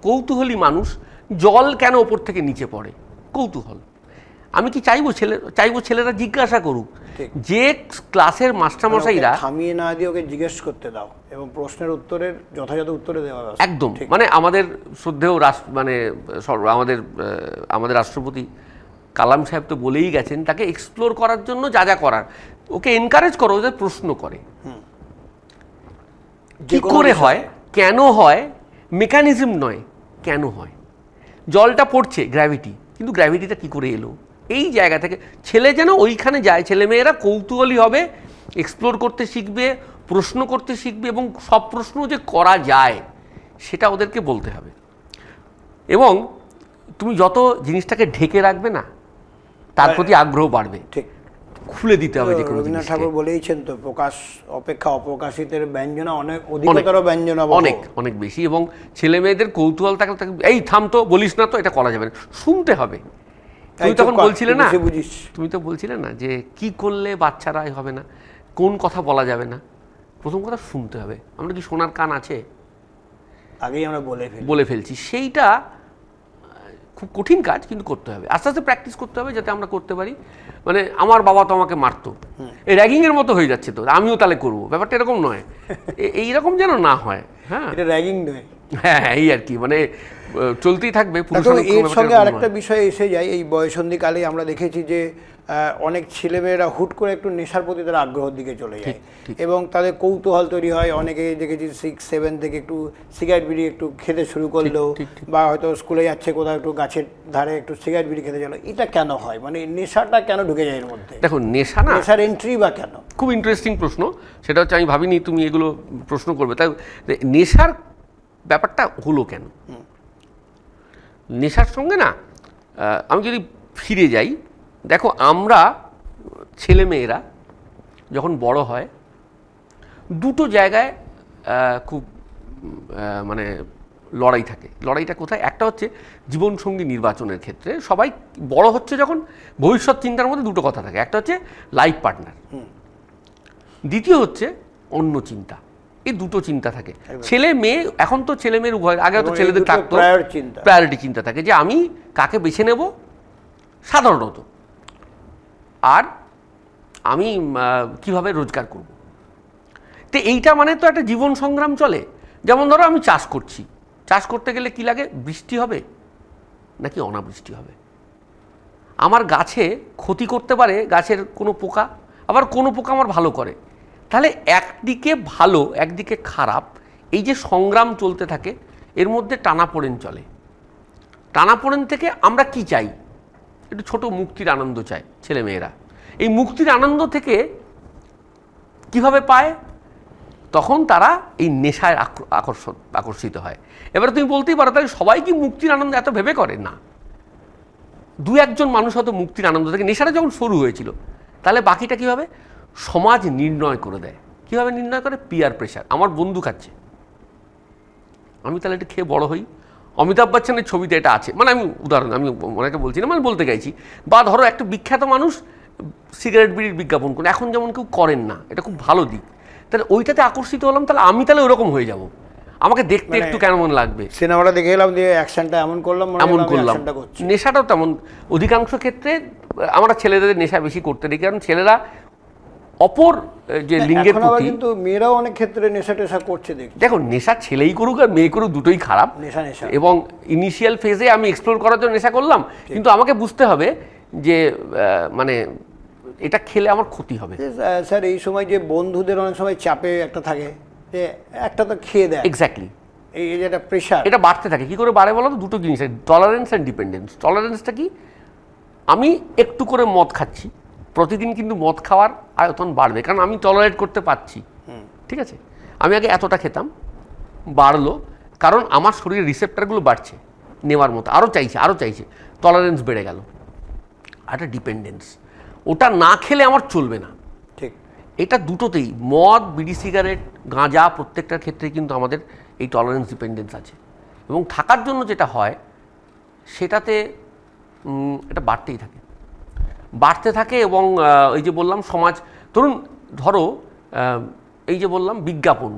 [SPEAKER 1] কৌতূহলী মানুষ, জল কেন ওপর থেকে নিচে পড়ে? কৌতূহল। আমি কি চাইবো ছেলেরা জিজ্ঞাসা করুক, যে ক্লাসের মাস্টারমশাইরা
[SPEAKER 2] থামিয়ে না দিয়ে ওকে জিজ্ঞেস করতে দাও এবং প্রশ্নের উত্তরের যথাযথ উত্তরে দেওয়া।
[SPEAKER 1] একদম, মানে আমাদের শ্রদ্ধেয় আমাদের রাষ্ট্রপতি কালাম সাহেব তো বলেই গেছেন, তাকে এক্সপ্লোর করার জন্য যা যা করার ওকে এনকারেজ করো, ওদের প্রশ্ন করে কি করে হয়, কেন হয়, মেকানিজম নয় কেন হয়। জলটা পড়ছে গ্র্যাভিটি, কিন্তু গ্র্যাভিটিটা কি করে এলো, এই জায়গা থেকে ছেলে যেন ওইখানে যায়। ছেলেমেয়েরা কৌতূহলী হবে, এক্সপ্লোর করতে শিখবে, প্রশ্ন করতে শিখবে, এবং সব প্রশ্ন যে করা যায় সেটা ওদেরকে বলতে হবে। এবং তুমি যত জিনিসটাকে ঢেকে রাখবে না, তার প্রতি আগ্রহ বাড়বে। ঠিক, খুলে দিতে হবে। যে
[SPEAKER 2] রবীন্দ্রনাথ ঠাকুর বলেইছেন তো, প্রকাশ অপেক্ষা অপ্রকাশিতের ব্যঞ্জনা অনেক অধিকতর ব্যঞ্জনা,
[SPEAKER 1] অনেক বেশি। এবং ছেলে মেয়েদের কৌতূহল থাকলে এই থাম তো, বলিস না তো, এটা করা যাবে না, শুনতে হবে। তুমি তখন বলছিলে না,
[SPEAKER 2] বুঝিস
[SPEAKER 1] তুমি তো বলছিলে না যে কি করলে বাচ্চারা হবে না, কোন কথা বলা যাবে না। প্রথম কথা শুনতে হবে। আমরা কি শোনার কান আছে?
[SPEAKER 2] আগেই আমরা
[SPEAKER 1] বলে ফেলছি। সেইটা খুব কঠিন কাজ, কিন্তু করতে হবে, আস্তে আস্তে প্র্যাকটিস করতে হবে যাতে আমরা করতে পারি। মানে আমার বাবা তো আমাকে মারতো, এই র্যাগিংয়ের মতো হয়ে যাচ্ছে, তো আমিও তাহলে করবো, ব্যাপারটা এরকম নয়, এইরকম যেন না হয়। হ্যাঁ,
[SPEAKER 2] এটা র্যাগিং নয়।
[SPEAKER 1] হ্যাঁ, এই আর কি, মানে চলতেই থাকবে।
[SPEAKER 2] এর সঙ্গে আরেকটা বিষয় এসে যায়, এই বয়সন্ধিকালে আমরা দেখেছি যে অনেক ছেলেমেয়েরা হুট করে একটু নেশার প্রতি তারা আগ্রহের দিকে চলে যায় এবং তাদের কৌতূহল তৈরি হয়। অনেকে দেখেছি 6-7 থেকে একটু সিগারেট বিড়ি একটু খেতে শুরু করলো, বা হয়তো স্কুলে যাচ্ছে কোথাও একটু গাছের ধারে একটু সিগারেট বিড়ি খেতে চলো। এটা কেন হয়? মানে নেশাটা কেন ঢুকে যায় এর মধ্যে?
[SPEAKER 1] দেখো, নেশার
[SPEAKER 2] এন্ট্রি বা কেন?
[SPEAKER 1] খুব ইন্টারেস্টিং প্রশ্ন। সেটা হচ্ছে, আমি ভাবিনি তুমি এগুলো প্রশ্ন করবে। তাই নেশার ব্যাপারটা হলো কেন? নেশার সঙ্গে না, আমি যদি ফিরে যাই, দেখো আমরা ছেলেমেয়েরা যখন বড় হয় দুটো জায়গায় খুব মানে লড়াই থাকে। লড়াইটা কোথায়? একটা হচ্ছে জীবনসঙ্গী নির্বাচনের ক্ষেত্রে। সবাই বড় হচ্ছে যখন, ভবিষ্যৎ চিন্তার মধ্যে দুটো কথা থাকে, একটা হচ্ছে লাইফ পার্টনার, দ্বিতীয় হচ্ছে অন্য চিন্তা। এই দুটো চিন্তা থাকে ছেলে মেয়ে। এখন তো ছেলে মেয়ের উভয়, আগে তো ছেলেদের থাকতো প্রায়োরিটি চিন্তা থাকে যে আমি কাকে বেছে নেব সাধারণত, আর আমি কিভাবে রোজগার করব। তো এইটা মানে তো একটা জীবন সংগ্রাম চলে। যেমন ধরো আমি চাষ করছি, চাষ করতে গেলে কি লাগে? বৃষ্টি হবে নাকি অনাবৃষ্টি হবে। আমার গাছে ক্ষতি করতে পারে গাছের কোনো পোকা, আবার কোনো পোকা আমার ভালো করে। তাহলে একদিকে ভালো একদিকে খারাপ, এই যে সংগ্রাম চলতে থাকে, এর মধ্যে টানাপোড়েন চলে। টানাপোড়েন থেকে আমরা কি চাই? একটু ছোট মুক্তির আনন্দ চায় ছেলেমেয়েরা। এই মুক্তির আনন্দ থেকে কিভাবে পায়? তখন তারা এই নেশায় আকর্ষিত হয়। এবারে তুমি বলতেই পারো, তাহলে সবাই কি মুক্তির আনন্দ এত ভেবে করে? না, দু একজন মানুষ হয়তো মুক্তির আনন্দ থেকে, নেশাটা যখন শুরু হয়েছিল, তাহলে বাকিটা কীভাবে সমাজ নির্ণয় করে দেয়। কীভাবে নির্ণয় করে? Peer pressure. আমার বন্ধু খাচ্ছে, আমি তাহলে এটা খেয়ে বড় হই। অমিতাভ বচ্চনের ছবিতে এটা আছে, মানে আমি উদাহরণ, আমি ওনাকে বলছি না, মানে বলতে গাইছি। বা ধরো একটা বিখ্যাত মানুষ সিগারেট বিড়ির বিজ্ঞাপন করে, এখন যেমন কেউ করেন না, এটা খুব ভালো দিক। তাহলে ওইটাতে আকর্ষিত হলাম, তাহলে আমি তাহলে ওরকম হয়ে যাব, আমাকে দেখতে একটু কেমন লাগবে।
[SPEAKER 2] সিনেমাটা দেখে এলাম, দিয়ে অ্যাকশনটা এমন করলাম।
[SPEAKER 1] নেশাটাও তেমন। অধিকাংশ ক্ষেত্রে আমরা ছেলেদের নেশা বেশি করতে দেখি, কারণ ছেলেরা অপর যে লিঙ্গের প্রতি,
[SPEAKER 2] কিন্তু মেয়েরাও অনেক ক্ষেত্রে নেশা টেশা করছে।
[SPEAKER 1] দেখো, নেশা ছেলেই করুক আর মেয়ে করুক, দুটোই খারাপ। এবং ইনিশিয়াল ফেজে আমি এক্সপ্লোর করার জন্য নেশা করলাম, কিন্তু আমাকে বুঝতে হবে যে মানে এটা খেলে আমার ক্ষতি হবে।
[SPEAKER 2] স্যার, এই সময় যে বন্ধুদের অনেক সময় চাপে একটা থাকে যে একটা তো খেয়ে দেয়।
[SPEAKER 1] এক্স্যাক্টলি,
[SPEAKER 2] এই যেটা প্রেশার,
[SPEAKER 1] এটা বাড়তে থাকে। কি করে বাড়ে বলো তো? দুটো জিনিস, টলারেন্স অ্যান্ড ডিপেন্ডেন্স। টলারেন্সটা কি? আমি একটু করে মদ খাচ্ছি প্রতিদিন, কিন্তু মদ খাওয়ার আয়তন বাড়বে, কারণ আমি টলারেট করতে পারছি। ঠিক আছে, আমি আগে এতটা খেতাম, বাড়লো কারণ আমার শরীরের রিসেপ্টারগুলো বাড়ছে নেওয়ার মতো, আরও চাইছে, টলারেন্স বেড়ে গেল। আর একটা ডিপেন্ডেন্স, ওটা না খেলে আমার চলবে না।
[SPEAKER 2] ঠিক,
[SPEAKER 1] এটা দুটোতেই, মদ, বিড়ি, সিগারেট, গাঁজা, প্রত্যেকটার ক্ষেত্রে কিন্তু আমাদের এই টলারেন্স ডিপেন্ডেন্স আছে। এবং থাকার জন্য যেটা হয় সেটাতে এটা বাড়তে থাকে। এবং এই যে বললাম সমাজ, ধরো এই যে বললাম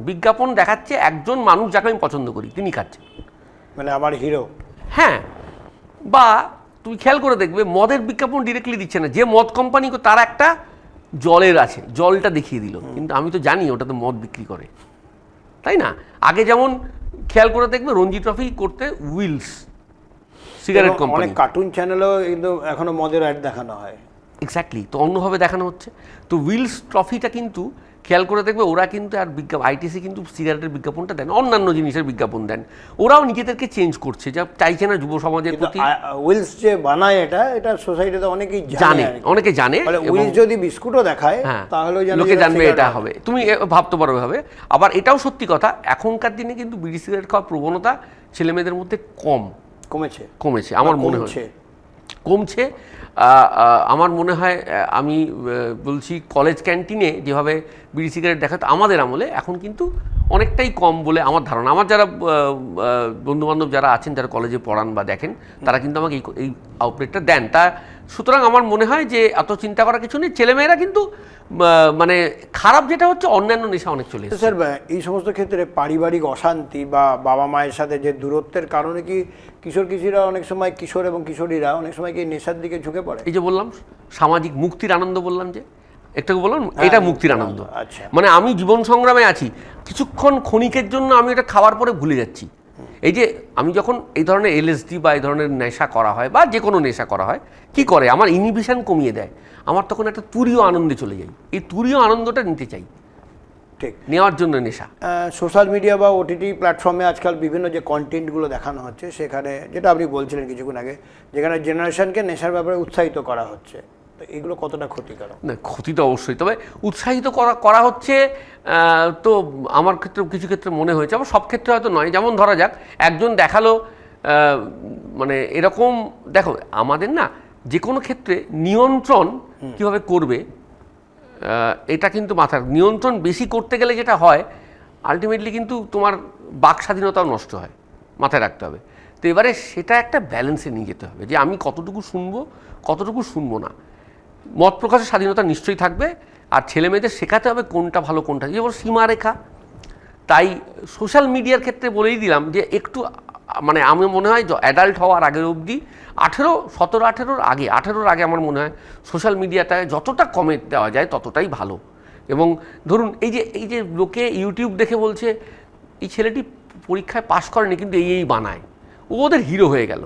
[SPEAKER 1] বিজ্ঞাপন দেখাচ্ছে একজন মানুষ যাকে আমি পছন্দ করি, তিনি খাচ্ছেন,
[SPEAKER 2] মানে আমার হিরো।
[SPEAKER 1] হ্যাঁ, বা তুমি খেয়াল করে দেখবে মদের বিজ্ঞাপন ডিরেক্টলি দিচ্ছে না, যে মদ কোম্পানি তার একটা জলের আছে, জলটা দেখিয়ে দিল, কিন্তু আমি তো জানি ওটা তো মদ বিক্রি করে, তাই না? আগে যেমন খেয়াল করে দেখবে রঞ্জি ট্রফি করতে উইলস সিগারেট কোম্পানি,
[SPEAKER 2] অনেক কার্টুন চ্যানেলও কিন্তু এখনো মদের অ্যাড দেখানো হয়।
[SPEAKER 1] এক্স্যাক্টলি, তো অন্যভাবে দেখানো হচ্ছে। তো উইলস ট্রফিটা কিন্তু খেয়াল করে দেখবে ওরা কিন্তু আর আইটিসি কিন্তু সিগারেটের বিজ্ঞাপনটা দেন, অন্যান্য জিনিসের বিজ্ঞাপন দেন। ওরাও নিজেদেরকে চেঞ্জ করছে, যা চাইছে না যুব সমাজের প্রতি।
[SPEAKER 2] উইলস যে বানায় এটা সোসাইটিতে অনেকেই
[SPEAKER 1] অনেকে জানে।
[SPEAKER 2] উইলস যদি বিস্কুটও দেখায় তাহলে
[SPEAKER 1] লোকে জানবে এটা হবে, তুমি ভাবতে পারো এভাবে। আবার এটাও সত্যি কথা, এখনকার দিনে কিন্তু বিড়ি সিগারেট খাওয়ার প্রবণতা ছেলেমেয়েদের মধ্যে কমেছে আমার মনে হয়, কমছে। আমার মনে হয় আমি বলছি কলেজ ক্যান্টিনে যেভাবে বিড়ি সিগারেট দেখাতো আমাদের আমলে, এখন কিন্তু অনেকটাই কম বলে আমার ধারণা। আমার যারা বন্ধুবান্ধব যারা আছেন, যারা কলেজে পড়ান বা দেখেন, তারা কিন্তু আমাকে এই আউটলেটটা দেন। সুতরাং আমার মনে হয় যে এত চিন্তা করার কিছু নেই। ছেলেমেয়েরা কিন্তু মানে খারাপ যেটা হচ্ছে অন্যান্য নেশা অনেক চলে এসেছে।
[SPEAKER 2] স্যার এই সমস্ত ক্ষেত্রে পারিবারিক অশান্তি বা বাবা মায়ের সাথে যে দূরত্বের কারণে কি কিশোর অনেক সময়, কিশোর এবং কিশোরীরা অনেক সময় কি নেশার দিকে ঝুঁকে পড়ে?
[SPEAKER 1] এই যে বললাম সামাজিক মুক্তির আনন্দ, বললাম যে একটু বললাম এটা মুক্তির আনন্দ।
[SPEAKER 2] আচ্ছা,
[SPEAKER 1] মানে আমি জীবন সংগ্রামে আছি, কিছুক্ষণ ক্ষণিকের জন্য আমি এটা খাওয়ার পরে ভুলে যাচ্ছি। এই যে আমি যখন এই ধরনের এলএসডি বা এই ধরনের নেশা করা হয় বা যে কোনো নেশা করা হয়, কি করে আমার ইনহিবিশন কমিয়ে দেয়। আমার তখন একটা তুরীয় আনন্দে চলে যাই, এই তুরীয় আনন্দটা নিতে চাই,
[SPEAKER 2] ঠিক
[SPEAKER 1] নেওয়ার জন্য নেশা।
[SPEAKER 2] সোশ্যাল মিডিয়া বা ওটিটি প্ল্যাটফর্মে আজকাল বিভিন্ন যে কন্টেন্টগুলো দেখানো হচ্ছে, সেখানে যেটা আপনি বলছিলেন কিছুক্ষণ আগে, যেখানে জেনারেশনকে নেশার ব্যাপারে উৎসাহিত করা হচ্ছে, তো এগুলো কতটা ক্ষতিকারক?
[SPEAKER 1] না, ক্ষতি তো অবশ্যই, তবে উৎসাহিত করা হচ্ছে। তো আমার ক্ষেত্রে কিছু ক্ষেত্রে মনে হয়েছে, আবার সব ক্ষেত্রে হয়তো নয়। যেমন ধরা যাক একজন দেখালো, মানে এরকম দেখো আমাদের না যে কোনো ক্ষেত্রে নিয়ন্ত্রণ কিভাবে করবে, এটা কিন্তু মাথার নিয়ন্ত্রণ বেশি করতে গেলে যেটা হয় আলটিমেটলি কিন্তু তোমার বাক স্বাধীনতাও নষ্ট হয়, মাথায় রাখতে হবে। তো এবারে সেটা একটা ব্যালেন্সে নিয়ে যেতে হবে যে আমি কতটুকু শুনবো কতটুকু শুনবো না। মত প্রকাশের স্বাধীনতা নিশ্চয়ই থাকবে, আর ছেলে মেয়েদের শেখাতে হবে কোনটা ভালো কোনটা, যেমন সীমারেখা। তাই সোশ্যাল মিডিয়ার ক্ষেত্রে বলেই দিলাম যে একটু মানে আমি মনে হয় অ্যাডাল্ট হওয়ার আগের অবধি 18-17-18 আগে 18-র আগে আমার মনে হয় সোশ্যাল মিডিয়াটা যতটা কমে দেওয়া যায় ততটাই ভালো। এবং ধরুন এই যে লোকে ইউটিউব দেখে বলছে এই ছেলেটি পরীক্ষায় পাশ করেনি কিন্তু এই বানায়, ও ওদের হিরো হয়ে গেল।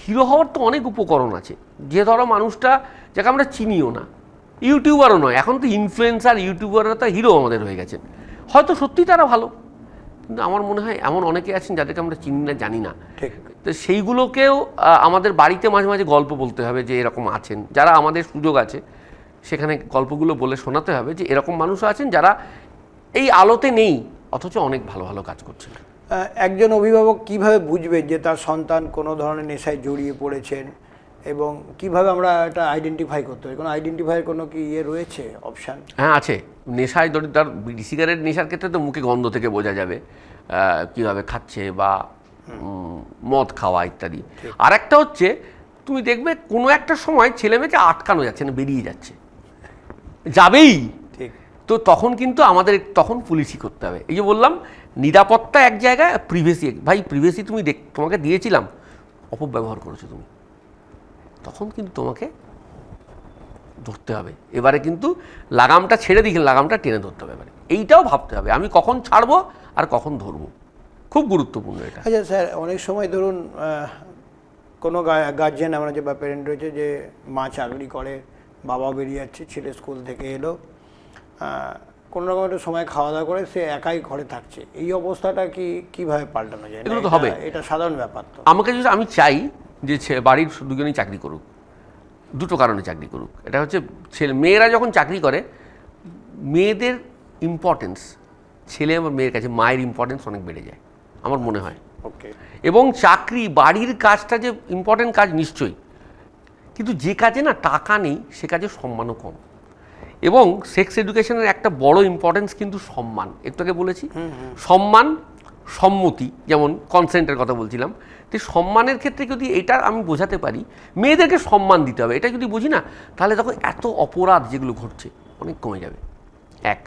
[SPEAKER 1] হিরো হওয়ার তো অনেক উপকরণ আছে। যে ধরো মানুষটা যাকে আমরা চিনিও না, ইউটিউবারও নয়, এখন তো ইনফ্লুয়েন্সার ইউটিউবাররা তো হিরো আমাদের হয়ে গেছেন, হয়তো সত্যি তারা ভালো, কিন্তু আমার মনে হয় এমন অনেকে আছেন যাদেরকে আমরা চিনি না, জানি না।
[SPEAKER 2] ঠিক,
[SPEAKER 1] তো সেইগুলোকেও আমাদের বাড়িতে মাঝে মাঝে গল্প বলতে হবে যে এরকম আছেন যারা, আমাদের সুযোগ আছে সেখানে গল্পগুলো বলে শোনাতে হবে যে এরকম মানুষও আছেন যারা এই আলোতে নেই অথচ অনেক ভালো ভালো কাজ করছেন।
[SPEAKER 2] একজন অভিভাবক কিভাবে বুঝবে যে তার সন্তান কোনো ধরনের নেশায় জড়িয়ে পড়েছেন, এবং কিভাবে আমরা এটা আইডেন্টিফাই করতে পারি? কোনো আইডেন্টিফাইয়ের কোনো কি রয়েছে অপশান?
[SPEAKER 1] হ্যাঁ আছে। নেশায় দরিদ্র বিড়ি সিগারেট নেশার ক্ষেত্রে তো মুখে গন্ধ থেকে বোঝা যাবে কীভাবে খাচ্ছে বা মদ খাওয়া ইত্যাদি। আর একটা হচ্ছে তুমি দেখবে কোনো একটা সময় ছেলে মেয়েকে আটকানো যাচ্ছে না, বেরিয়ে যাচ্ছে, যাবেই।
[SPEAKER 2] ঠিক,
[SPEAKER 1] তো তখন কিন্তু আমাদের তখন পুলিশি করতে হবে। এই যে বললাম নিরাপত্তা এক জায়গায়, প্রিভেসি, ভাই প্রিভেসি তুমি তোমাকে দিয়েছিলাম, অপব্যবহার করেছো তুমি, তখন কিন্তু তোমাকে ধরতে হবে। এবারে কিন্তু লাগামটা ছেড়ে দিয়ে লাগামটা টেনে ধরতে হবে। এবারে এইটাও ভাবতে হবে আমি কখন ছাড়বো আর কখন ধরবো, খুব গুরুত্বপূর্ণ এটা।
[SPEAKER 2] আচ্ছা স্যার, অনেক সময় ধরুন কোনো গার্জিয়ান আমরা যে বা প্যারেন্ট রয়েছে যে মা চাকরি করে, বাবা বেরিয়ে যাচ্ছে, ছেলে স্কুল থেকে এলো, কোনো রকম একটা সময় খাওয়া দাওয়া করে সে একাই ঘরে থাকছে, এই অবস্থাটা কিভাবে পাল্টানো যায়?
[SPEAKER 1] এগুলো তো হবে,
[SPEAKER 2] এটা সাধারণ ব্যাপার। তো
[SPEAKER 1] আমাকে যদি আমি চাই যে বাড়ির দুজনেই চাকরি করুক, দুটো কারণে চাকরি করুক। এটা হচ্ছে মেয়েরা যখন চাকরি করে মেয়েদের ইম্পর্টেন্স ছেলে এবং মেয়ের কাছে মায়ের ইম্পর্টেন্স অনেক বেড়ে যায় আমার মনে হয়।
[SPEAKER 2] ওকে,
[SPEAKER 1] এবং চাকরি বাড়ির কাজটা যে ইম্পর্টেন্ট কাজ নিশ্চয়ই, কিন্তু যে কাজে না টাকা নেই সে কাজে সম্মানও কম। এবং সেক্স এডুকেশনের একটা বড় ইম্পর্টেন্স কিন্তু সম্মান, একটু আগে বলেছি সম্মান, সম্মতি, যেমন কনসেন্টের কথা বলছিলাম। তো সম্মানের ক্ষেত্রে যদি এটা আমি বোঝাতে পারি মেয়েদেরকে সম্মান দিতে হবে, এটা যদি বুঝি না তাহলে তখন এত অপরাধ যেগুলো ঘটছে অনেক কমে যাবে। এক,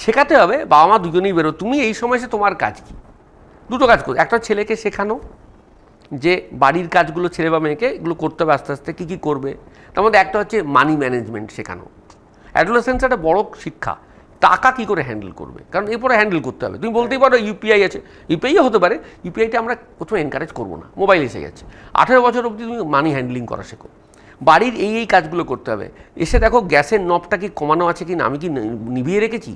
[SPEAKER 1] শেখাতে হবে বাবা মা দুজনেই বেরো, তুমি এই সময় এসে তোমার কাজ কি, দুটো কাজ করো। একটা ছেলেকে শেখানো যে বাড়ির কাজগুলো ছেলে বা মেয়েকে এগুলো করতে হবে আস্তে আস্তে, কী কী করবে। তার মধ্যে একটা হচ্ছে মানি ম্যানেজমেন্ট শেখানো। অ্যাডোলেসেন্স একটা বড় শিক্ষা, টাকা কী করে হ্যান্ডেল করবে, কারণ এরপরে হ্যান্ডেল করতে হবে। তুমি বলতেই পারো ইউপিআই আছে, ইউপিআইও হতে পারে, ইউপিআইটা আমরা প্রথমে এনকারেজ করবো না, মোবাইল এসে গেছে। 18 বছর অবধি তুমি মানি হ্যান্ডলিং করা শেখো, বাড়ির এই কাজগুলো করতে হবে। এসে দেখো গ্যাসের নবটা কি কমানো আছে কি না, আমি কি নিভিয়ে রেখেছি,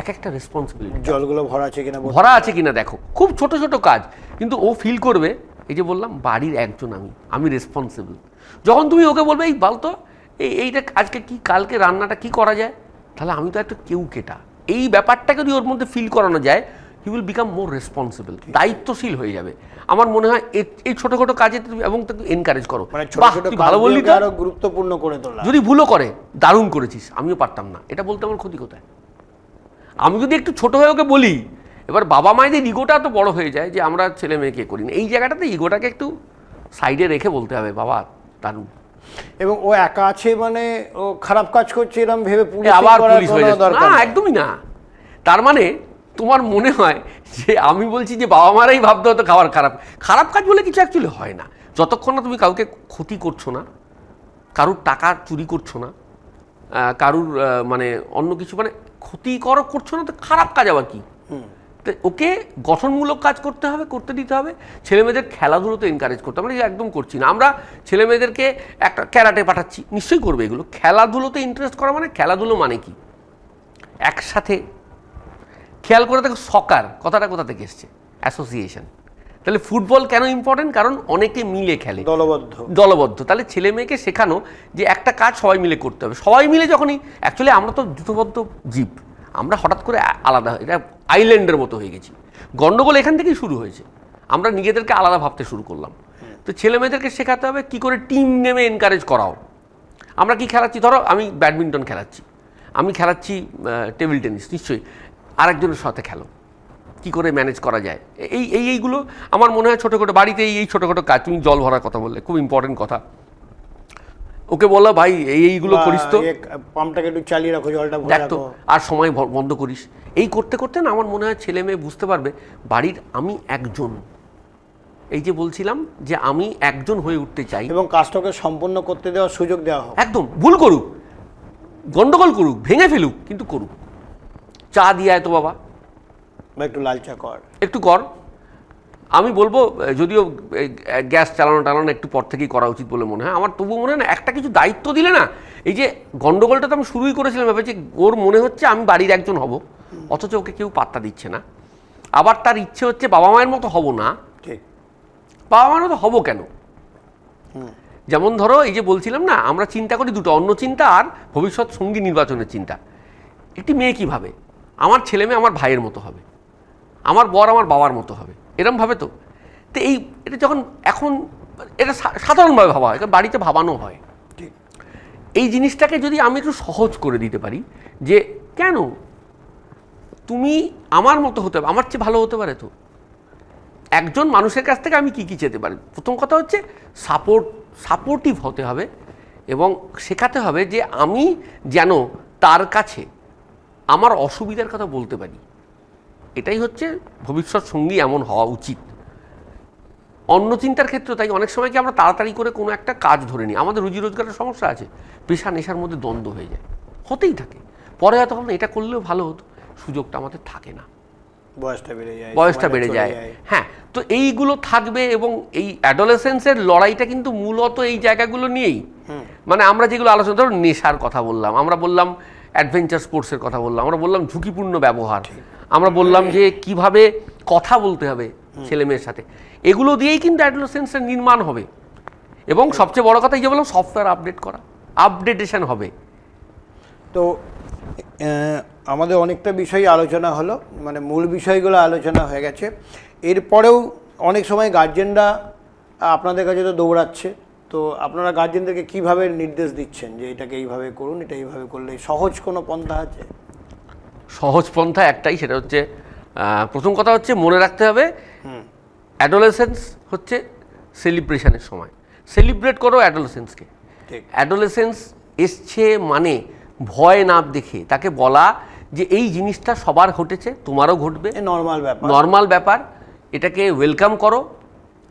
[SPEAKER 1] এক একটা রেসপন্সিবিলিটি,
[SPEAKER 2] জলগুলো ভরা আছে কিনা
[SPEAKER 1] দেখো, খুব ছোট ছোট কাজ, কিন্তু ও ফিল করবে এই যে বললাম বাড়ির একজন আমি রেসপন্সিবল। যখন তুমি ওকে বলবে এই বলতো এইটা আজকে কি, কালকে রান্নাটা কি করা যায়, তাহলে আমি তো একটা কেউ কেটা, এই ব্যাপারটা যদি ওর মধ্যে ফিল করানো যায় he will become more responsible, দায়িত্বশীল হয়ে যাবে। আমার মনে হয় এই ছোটোখাটো কাজে তুমি এবং তাকে এনকারেজ করো,
[SPEAKER 2] মানে ছোট
[SPEAKER 1] বাহ
[SPEAKER 2] ছোট
[SPEAKER 1] তুই ভালো বললি তো,
[SPEAKER 2] আরো গুরুত্বপূর্ণ করে তোলা।
[SPEAKER 1] যদি ভুলও করে দারুণ করেছিস, আমিও পারতাম না, এটা বলতে আমার ক্ষতি কোথায়? আমি যদি একটু ছোট হয়ে ওকে বলি, এবার বাবা মায়েদের ইগোটা তো বড় হয়ে যায় যে আমরা ছেলে মেয়েকে করি না, এই জায়গাটাতে ইগোটাকে একটু সাইডে রেখে বলতে হবে বাবা দারুণ।
[SPEAKER 2] এবং ও একা আছে মানে ও খারাপ কাজ করছে এরকম ভেবে
[SPEAKER 1] আবার পুলিশ হয়ে যাচ্ছে না, একদমই না। তার মানে তোমার মনে হয় যে আমি বলছি যে বাবা মারাই ভাবতে হতো খাবার খারাপ, খারাপ কাজ বলে কিছু অ্যাকচুয়ালি হয় না, যতক্ষণ না তুমি কাউকে ক্ষতি করছো না, কারুর টাকা চুরি করছো না, কারুর মানে অন্য কিছু মানে ক্ষতিকর করছো না, তো খারাপ কাজ আবার কি? তো ওকে গঠনমূলক কাজ করতে হবে, করতে দিতে হবে। ছেলেমেয়েদের খেলাধুলোতে এনকারেজ করতে হবে, আমরা একদম করছি না। আমরা ছেলেমেয়েদেরকে একটা ক্যারাটে পাঠাচ্ছি, নিশ্চয়ই করবে এগুলো। খেলাধুলোতে ইন্টারেস্ট করা মানে, খেলাধুলো মানে কি? একসাথে খেয়াল করে দেখো, সকার কথাটা কোথা থেকে এসছে? অ্যাসোসিয়েশন। তাহলে ফুটবল কেন ইম্পর্টেন্ট? কারণ অনেকে মিলে খেলে, দলবদ্ধ। তাহলে ছেলে মেয়েকে শেখানো যে একটা কাজ সবাই মিলে করতে হবে। সবাই মিলে যখনই, অ্যাকচুয়ালি আমরা তো যুথবদ্ধ জীব, আমরা হঠাৎ করে আলাদা, এটা আইল্যান্ডের মতো হয়ে গেছি। গন্ডগোল এখান থেকেই শুরু হয়েছে, আমরা নিজেদেরকে আলাদা ভাবতে শুরু করলাম। তো ছেলে মেয়েদেরকে শেখাতে হবে কী করে টিম নেমে এনকারেজ করাও। আমরা কি খেলাচ্ছি, ধরো আমি ব্যাডমিন্টন খেলাচ্ছি, আমি খেলাচ্ছি টেবিল টেনিস, নিশ্চয়ই আরেকজনের সাথে খেলো, কী করে ম্যানেজ করা যায়। এইগুলো আমার মনে হয় ছোটো বাড়িতে এই ছোটোখাটো কাজ। তুমি জল ভরার কথা বললে, খুব ইম্পর্টেন্ট কথা। ওকে বলো ভাই এইগুলো করিস তো,
[SPEAKER 2] পাম্পটাকে একটু চালিয়ে রাখো, জলটা ভরে রাখো,
[SPEAKER 1] আর সময় বন্ধ করিস। এই করতে করতে না আমার মনে হয় ছেলে মেয়ে বুঝতে পারবে বাড়ির আমি একজন, এই যে বলছিলাম যে আমি একজন হয়ে উঠতে চাই,
[SPEAKER 2] এবং কাজটাকে সম্পন্ন করতে দেওয়ার সুযোগ দেওয়া হোক।
[SPEAKER 1] একদম ভুল করুক, গন্ডগোল করুক, ভেঙে ফেলুক, কিন্তু করুক। চা দিয়ে আয় তো বাবা,
[SPEAKER 2] বা একটু লাল চা কর,
[SPEAKER 1] একটু কর। আমি বলবো, যদিও গ্যাস চালানো একটু পর থেকেই করা উচিত বলে মনে হয় আমার, তবুও মনে হয় না একটা কিছু দায়িত্ব দিলে না, এই যে গন্ডগোলটা তো আমি শুরুই করেছিলাম ভেবেছি ওর মনে হচ্ছে আমি বাড়ির একজন হব, অথচ ওকে কেউ পাত্তা দিচ্ছে না। আবার তার ইচ্ছে হচ্ছে বাবা মায়ের মতো হব না,
[SPEAKER 2] ঠিক
[SPEAKER 1] বাবা মায়ের মতো হব কেন? যেমন ধরো এই যে বলছিলাম না, আমরা চিন্তা করি দুটো, অন্য চিন্তা আর ভবিষ্যৎ সঙ্গী নির্বাচনের চিন্তা। একটি মেয়ে কী ভাবে, আমার ছেলে মেয়ে আমার ভাইয়ের মতো হবে, আমার বর আমার বাবার মতো হবে, এরম ভাবে তো। তো এটা যখন এখন এটা সাধারণভাবে ভাবা হয়, বাড়িতে ভাবানো হয়।
[SPEAKER 2] ঠিক
[SPEAKER 1] এই জিনিসটাকে যদি আমি একটু সহজ করে দিতে পারি, যে কেন তুমি আমার মতো হতে হবে, আমার চেয়ে ভালো হতে পারে তো। একজন মানুষের কাছ থেকে আমি কী চেতে পারি? প্রথম কথা হচ্ছে সাপোর্টিভ হতে হবে, এবং শেখাতে হবে যে আমি যেন তার কাছে আমার অসুবিধার কথা বলতে পারি। এটাই হচ্ছে ভবিষ্যৎ সঙ্গী এমন হওয়া উচিত। অন্য চিন্তার ক্ষেত্রে তাই অনেক সময় কি আমরা তাড়াতাড়ি করে কোনো একটা কাজ ধরে নিই, আমাদের রুজি রোজগারের সমস্যা আছে, পেশা নেশার মধ্যে দ্বন্দ্ব হয়ে যায়, হতেই থাকে। পরে হয়তো তখন এটা করলেও ভালো হতো, সুযোগটা আমাদের থাকে না, বয়সটা বেড়ে যায়। হ্যাঁ, তো এইগুলো থাকবে। এবং এই অ্যাডোলেসেন্সের লড়াইটা কিন্তু মূলত এই জায়গাগুলো নিয়েই, মানে আমরা যেগুলো আলোচনা, ধরো নেশার কথা বললাম, আমরা বললাম অ্যাডভেঞ্চার স্পোর্টসের কথা বললাম, আমরা বললাম ঝুঁকিপূর্ণ ব্যবহার, আমরা বললাম যে কিভাবে কথা বলতে হবে ছেলে মেয়ের সাথে, এগুলো দিয়েই কিন্তু অ্যাডোলেসেন্সের নির্মাণ হবে। এবং সবচেয়ে বড় কথা এই যে বললাম, সফটওয়্যার আপডেট করা, আপডেটেশন হবে।
[SPEAKER 2] তো আমাদের অনেকটা বিষয় আলোচনা হলো, মানে মূল বিষয়গুলো আলোচনা হয়ে গেছে। এরপরেও অনেক সময় গার্জেনরা আপনাদের কাছে তো দৌড়াচ্ছে, তো আপনারা গার্জেনদেরকে কীভাবে নির্দেশ দিচ্ছেন যে এটাকে এইভাবে করুন, এটা এইভাবে করলে সহজ কোনো পন্থা আছে?
[SPEAKER 1] সহজ পন্থা একটাই, সেটা হচ্ছে প্রথম কথা হচ্ছে মনে রাখতে হবে অ্যাডোলেসেন্স হচ্ছে সেলিব্রেশনের সময়, সেলিব্রেট করো অ্যাডোলেসেন্সকে। অ্যাডোলেসেন্স এসছে মানে ভয় না দেখে তাকে বলা যে এই জিনিসটা সবার ঘটেছে, তোমারও ঘটবে, নর্মাল ব্যাপার, এটাকে ওয়েলকাম করো,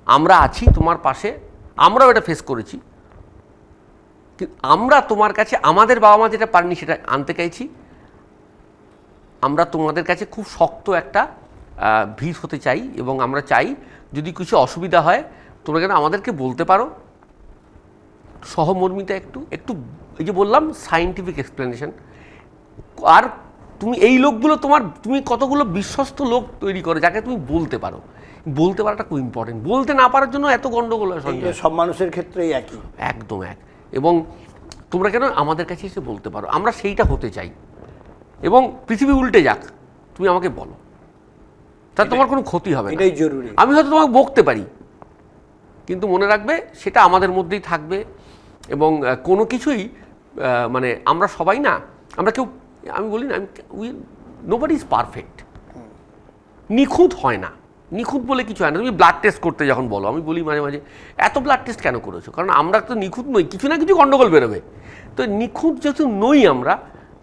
[SPEAKER 1] আমরা আছি তোমার পাশে, আমরাও এটা ফেস করেছি, আমরা তোমার কাছে আমাদের বাবা মা যেটা পারেনি সেটা আনতে চাইছি, আমরা তোমাদের কাছে খুব শক্ত একটা ভিড় হতে চাই, এবং আমরা চাই যদি কিছু অসুবিধা হয় তোমরা কেন আমাদেরকে বলতে পারো, সহমর্মিতা একটু এই যে বললাম সায়েন্টিফিক এক্সপ্লেনেশন। আর তুমি এই লোকগুলো তুমি কতগুলো বিশ্বস্ত লোক তৈরি করে যাকে তুমি বলতে পারো, বলতে পারাটা খুব ইম্পর্টেন্ট। বলতে না পারার জন্য এত গন্ডগোল হয়,
[SPEAKER 2] সব মানুষের ক্ষেত্রেই একই,
[SPEAKER 1] একদম এক। এবং তোমরা কেন আমাদের কাছে এসে বলতে পারো, আমরা সেইটা হতে চাই। এবং পৃথিবী উল্টে যাক, তুমি আমাকে বলো, তা তোমার কোনো ক্ষতি হবে না,
[SPEAKER 2] এটাই জরুরি।
[SPEAKER 1] আমি হয়তো তোমাকে বকতে পারি, কিন্তু মনে রাখবে সেটা আমাদের মধ্যেই থাকবে। এবং কোনো কিছুই মানে আমরা সবাই না, আমরা কেউ, আমি বলি না, নোবডি ইজ পারফেক্ট, নিখুঁত হয় না, নিখুঁত বলে কিছু হয় না। তুমি ব্লাড টেস্ট করতে যখন বলো, আমি বলি মাঝে মাঝে এত ব্লাড টেস্ট কেন করেছো, কারণ আমরা তো নিখুঁত নই, কিছু না কিছু গন্ডগোল বেরোবে। তো নিখুঁত যেহেতু নই আমরা,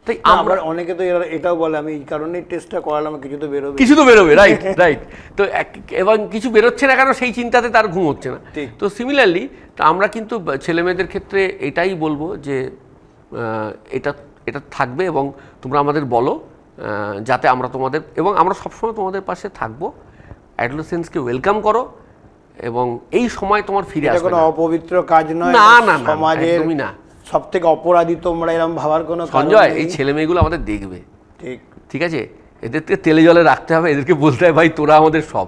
[SPEAKER 1] তাই আমরা,
[SPEAKER 2] অনেকে তো এটাও বলে আমি এই কারণেই টেস্টটা করালাম, কিছু তো বেরোবে,
[SPEAKER 1] কিছু তো বেরোবে, রাইট রাইট। তো এবং কিছু বেরোচ্ছে না কেন সেই চিন্তাতে তার ঘুম হচ্ছে না। তো সিমিলারলি আমরা কিন্তু ছেলে মেয়েদের ক্ষেত্রে এটাই বলবো যে এটা এটা থাকবে, এবং তোমরা আমাদের বলো যাতে আমরা তোমাদের, এবং আমরা সবসময় তোমাদের পাশে থাকবো। অ্যাডোলেসেন্সকে ওয়েলকাম করো, এবং এই সময় তোমার ফিরে আসবে
[SPEAKER 2] কোনো
[SPEAKER 1] না।
[SPEAKER 2] অপবিত্র কাজ নয়,
[SPEAKER 1] না না না,
[SPEAKER 2] সমাজের
[SPEAKER 1] একদমই না।
[SPEAKER 2] সব থেকে অপরাধী তোমরা, এরকম ভাবার কোনো কারণ
[SPEAKER 1] সঞ্জয়,
[SPEAKER 2] নেই।
[SPEAKER 1] এই ছেলে মেয়েগুলো আমাদের দেখবে,
[SPEAKER 2] ঠিক
[SPEAKER 1] ঠিক আছে, এদেরকে তেলে জলে রাখতে হবে, এদেরকে বলতে হয় ভাই তোরা আমাদের সব,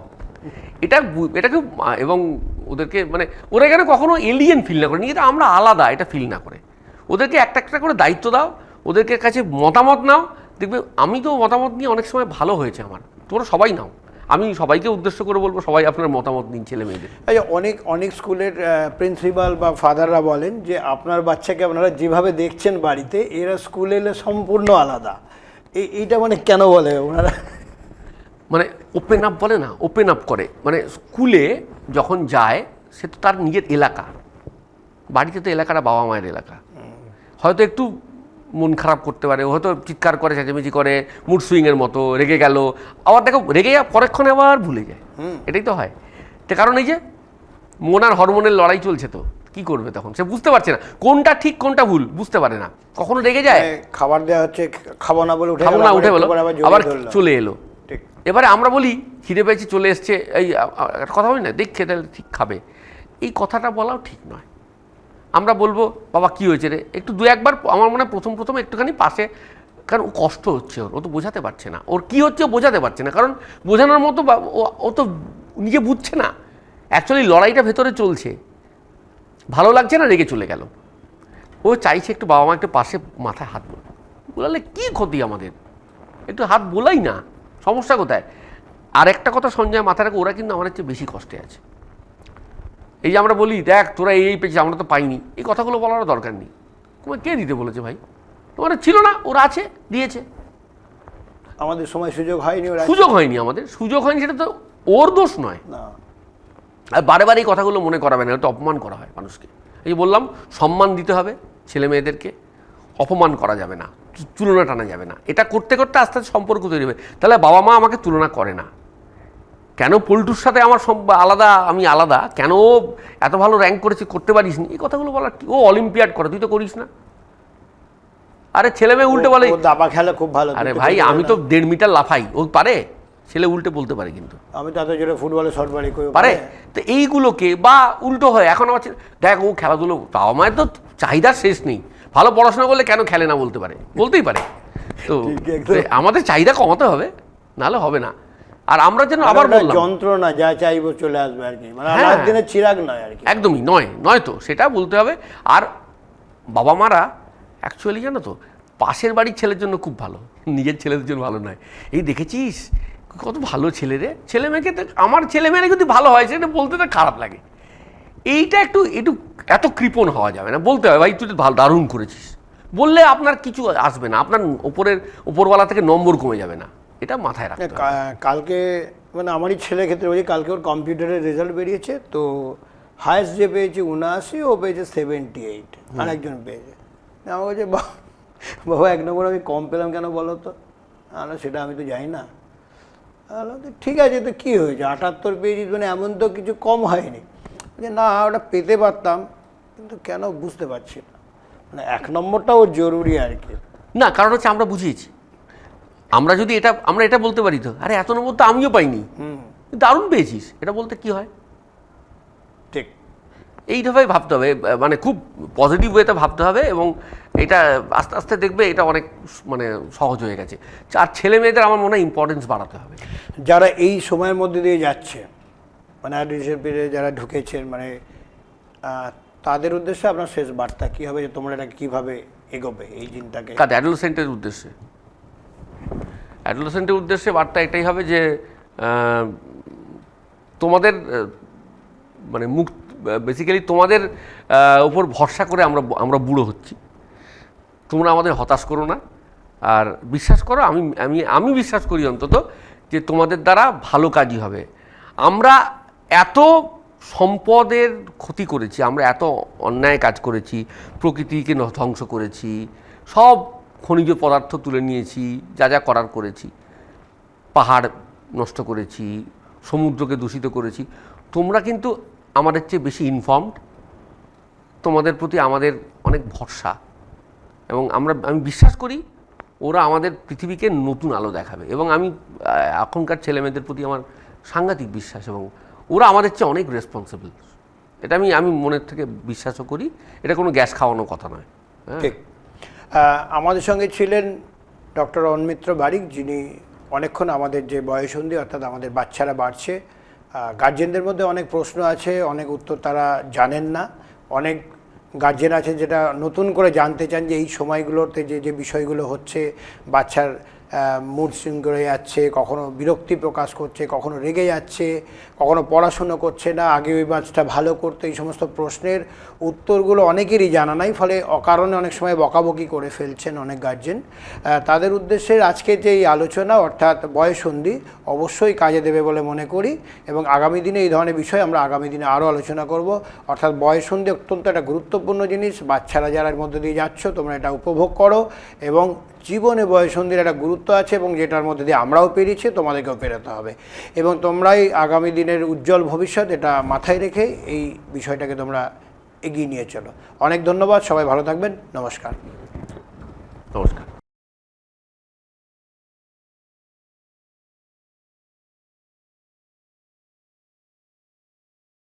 [SPEAKER 1] এটাকে, এবং ওদেরকে মানে ওরা এখানে কখনো এলিয়েন ফিল না করে, নিজেরা আমরা আলাদা এটা ফিল না করে, ওদেরকে একটা একটা করে দায়িত্ব দাও, ওদেরকে কাছে মতামত নাও, দেখবে আমি তো মতামত নিয়ে অনেক সময় ভালো হয়েছে আমার, তোমরা সবাই নাও, আমি সবাইকে উদ্দেশ্য করে বলবো সবাই আপনার মতামত নিন ছেলে মেয়েদের।
[SPEAKER 2] আচ্ছা, অনেক স্কুলের প্রিন্সিপাল বা ফাদাররা বলেন যে আপনার বাচ্চাকে আপনারা যেভাবে দেখছেন বাড়িতে, এরা স্কুলে এলে সম্পূর্ণ আলাদা। এইটা মানে কেন বলে ওনারা?
[SPEAKER 1] মানে ওপেন আপ বলে না, ওপেন আপ করে, মানে স্কুলে যখন যায় সে তো তার নিজের এলাকা, বাড়িতে তো এলাকাটা বাবা মায়ের এলাকা, হয়তো একটু মন খারাপ করতে পারে, হয়তো চিৎকার করে, চেঁচামেচি করে, মুড সুইংয়ের মতো রেগে গেল, আবার দেখো রেগে পরেক্ষণে আবার ভুলে যায়, এটাই তো হয়। তো কারণ এই যে মন আর হরমোনের লড়াই চলছে, তো কি করবে তখন, সে বুঝতে পারছে না কোনটা ঠিক কোনটা ভুল, বুঝতে পারে না, কখনো রেগে যায়,
[SPEAKER 2] খাবার দেওয়া হচ্ছে, খাবো না বলে
[SPEAKER 1] খাবো না উঠে বলো, আবার চলে এলো। এবারে আমরা বলি খিদে পেয়েছি চলে এসছে, এই কথা বলি না, দেখ খেতে ঠিক খাবে, এই কথাটা বলাও ঠিক নয়। আমরা বলবো বাবা কী হয়েছে রে, একটু দু একবার, আমার মনে হয় প্রথম একটুখানি পাশে, কারণ ও কষ্ট হচ্ছে, ও তো বোঝাতে পারছে না, ওর কী হচ্ছে বোঝাতে পারছে না, কারণ বোঝানোর মতো ও তো নিজে বুঝছে না, অ্যাকচুয়ালি লড়াইটা ভেতরে চলছে, ভালো লাগছে না, রেগে চলে গেল, ও চাইছে একটু বাবা মা একটু পাশে মাথায় হাত বলালে কী ক্ষতি আমাদের, একটু হাত বোলাই না, সমস্যা কোথায়। আর একটা কথা সঞ্জয় মাথায় রাখো, ওরা কিন্তু আমার চেয়ে বেশি কষ্টে আছে। এই যে আমরা বলি দেখ তোরা এই পেয়েছিস আমরা তো পাইনি, এই কথাগুলো বলারও দরকার নেই, তোমার কে দিতে বলেছে ভাই, তোমার ছিল না, ওরা আছে দিয়েছে,
[SPEAKER 2] আমাদের সময় সুযোগ হয়নি,
[SPEAKER 1] সুযোগ হয়নি, আমাদের সুযোগ হয়নি, সেটা তো ওর দোষ নয়। আর বারে বারে এই কথাগুলো মনে করাবে না, তো অপমান করা হয় মানুষকে। এই যে বললাম সম্মান দিতে হবে ছেলে মেয়েদেরকে, অপমান করা যাবে না, তুলনা টানা যাবে না, এটা করতে করতে আস্তে আস্তে সম্পর্ক তৈরি হবে। তাহলে বাবা মা আমাকে তুলনা করে না কেন, পল্টুর সাথে আমার আলাদা, আমি আলাদা কেন, এত ভালো র্যাঙ্ক করেছি করতে পারিস নি, এই কথাগুলো বলার কি, ও অলিম্পিয়াড করে তুই তো করিস না, আরে ছেলে মেয়ে উল্টে বলে
[SPEAKER 2] দাবা খেলা খুব ভালো,
[SPEAKER 1] আরে ভাই আমি তো 1.5 মিটার লাফাই, ও পারে, ছেলে উল্টে বলতে পারে, কিন্তু
[SPEAKER 2] আমি তো এত জোরে ফুটবলে শট মারি
[SPEAKER 1] পারে। তো এইগুলোকে বা উল্টো হয়, এখন আমার দেখ ও খেলাধুলো, বাবা মায়ের তো চাহিদার শেষ নেই, ভালো পড়াশোনা করলে কেন খেলে না বলতে পারে, বলতেই পারে। তো আমাদের চাহিদা কমাতে হবে, নাহলে হবে না। আর আমরা যেন আবার বললাম
[SPEAKER 2] যন্ত্রণা যা চাইবো চলে আসবে আর কি, মানে আলাদা দিনের চিরাগ নয় আর কি,
[SPEAKER 1] একদমই নয় তো, সেটা বলতে হবে। আর বাবা মারা অ্যাকচুয়ালি জানো তো পাশের বাড়ির ছেলের জন্য খুব ভালো, নিজের ছেলেদের জন্য ভালো নয়। এই দেখেছিস কত ভালো ছেলে রে, ছেলে মেয়েকে, আমার ছেলে মেয়েরা যদি ভালো হয় সেটা বলতে তো খারাপ লাগে, এইটা একটু এত কৃপণ হওয়া যাবে না, বলতে হবে ভাই তুই তো ভালো দারুণ করেছিস, বললে আপনার কিছু আসবে না, আপনার ওপরওয়ালা থেকে নম্বর কমে যাবে না, এটা মাথায় রাখতে হবে।
[SPEAKER 2] কালকে মানে আমারই ছেলের ক্ষেত্রে বলছি, কালকে ওর কম্পিউটারের রেজাল্ট বেরিয়েছে, তো হায়েস্ট যে পেয়েছে 79, ও পেয়েছে 78, আর একজন পেয়েছে। আমার বলছে বাবা 1 নম্বর আমি কম পেলাম কেন বলো তো, সেটা আমি তো জানি না। ঠিক আছে তো কী হয়েছে, 78 পেয়েছিস মানে এমন তো কিছু কম হয়নি, যে না ওটা পেতে পারতাম, কিন্তু কেন বুঝতে পারছি না, মানে 1 নম্বরটা ওর জরুরি আর কি।
[SPEAKER 1] না কারণ হচ্ছে আমরা বুঝিয়েছি, আমরা যদি আমরা এটা বলতে পারি তো, আরে এত নম্বর তো আমিও পাইনি, দারুণ পেয়েছিস, এটা বলতে কি হয়,
[SPEAKER 2] ঠিক
[SPEAKER 1] এইভাবেই ভাবতে হবে, মানে খুব পজিটিভ ওয়েতে ভাবতে হবে, এবং এটা আস্তে আস্তে দেখবে এটা অনেক মানে সহজ হয়ে গেছে। আর ছেলে মেয়েদের আমার মনে হয় ইম্পর্টেন্স বাড়াতে হবে,
[SPEAKER 2] যারা এই সময়ের মধ্যে দিয়ে যাচ্ছে, মানে অ্যাডমিশন পিরিয়ডে যারা ঢুকেছেন, মানে তাদের উদ্দেশ্যে আপনার শেষ বার্তা কী হবে, যে তোমরা এটা কীভাবে এগোবে এই দিনটাকে?
[SPEAKER 1] অ্যাডোলেসেন্টের উদ্দেশ্যে বার্তা এটাই হবে যে তোমাদের মানে মুখ বেসিক্যালি তোমাদের উপর ভরসা করে আমরা বুড়ো হচ্ছি। তোমরা আমাদের হতাশ করো না, আর বিশ্বাস করো, আমি আমি আমি বিশ্বাস করি অন্তত যে তোমাদের দ্বারা ভালো কাজই হবে। আমরা এত সম্পদের ক্ষতি করেছি, আমরা এত অন্যায় কাজ করেছি, প্রকৃতিকে ধ্বংস করেছি, সব খনিজ পদার্থ তুলে নিয়েছি, যা যা করার করেছি, পাহাড় নষ্ট করেছি, সমুদ্রকে দূষিত করেছি। তোমরা কিন্তু আমাদের চেয়ে বেশি ইনফর্মড, তোমাদের প্রতি আমাদের অনেক ভরসা, এবং আমি বিশ্বাস করি ওরা আমাদের পৃথিবীকে নতুন আলো দেখাবে। এবং আমি এখনকার ছেলেমেয়েদের প্রতি আমার সাংঘাতিক বিশ্বাস, এবং ওরা আমাদের চেয়ে অনেক রেসপন্সিবল। এটা আমি মনের থেকে বিশ্বাসও করি, এটা কোনো গ্যাস খাওয়ানো কথা নয়।
[SPEAKER 2] ঠিক। আমাদের সঙ্গে ছিলেন ডক্টর অনমিত্র বারিক, যিনি অনেকক্ষণ আমাদের যে বয়সন্ধি অর্থাৎ আমাদের বাচ্চারা বাড়ছে, গার্জেনদের মধ্যে অনেক প্রশ্ন আছে, অনেক উত্তর তারা জানেন না, অনেক গার্জেন আছে যেটা নতুন করে জানতে চান যে এই সময়গুলোতে যে বিষয়গুলো হচ্ছে, বাচ্চার মুড সুইং করে যাচ্ছে, কখনো বিরক্তি প্রকাশ করছে, কখনো রেগে যাচ্ছে, কখনো পড়াশুনো করছে না, আগে ওই বাচ্চাটা ভালো করতে, এই সমস্ত প্রশ্নের উত্তরগুলো অনেকেরই জানা নাই, ফলে অকারণে অনেক সময় বকাবকি করে ফেলছেন অনেক গার্জেন। তাদের উদ্দেশ্যে আজকে যে এই আলোচনা অর্থাৎ বয়ঃসন্ধি অবশ্যই কাজে দেবে বলে মনে করি, এবং আগামী দিনে এই ধরনের বিষয় আমরা আগামী দিনে আরও আলোচনা করব। অর্থাৎ বয়ঃসন্ধি অত্যন্ত একটা গুরুত্বপূর্ণ জিনিস, বাচ্চারা যারা এর মধ্যে দিয়ে যাচ্ছ তোমরা এটা উপভোগ করো, এবং জীবনে বয়ঃসন্ধির একটা গুরুত্ব আছে, এবং যেটার মধ্যে দিয়ে আমরাও পেরেছি, তোমাদেরকেও পেরোতে হবে, এবং তোমরাই আগামী দিনের উজ্জ্বল ভবিষ্যৎ, এটা মাথায় রেখে এই বিষয়টাকে তোমরা এগিয়ে নিয়ে চলো। অনেক ধন্যবাদ, সবাই ভালো থাকবেন, নমস্কার।
[SPEAKER 1] নমস্কার।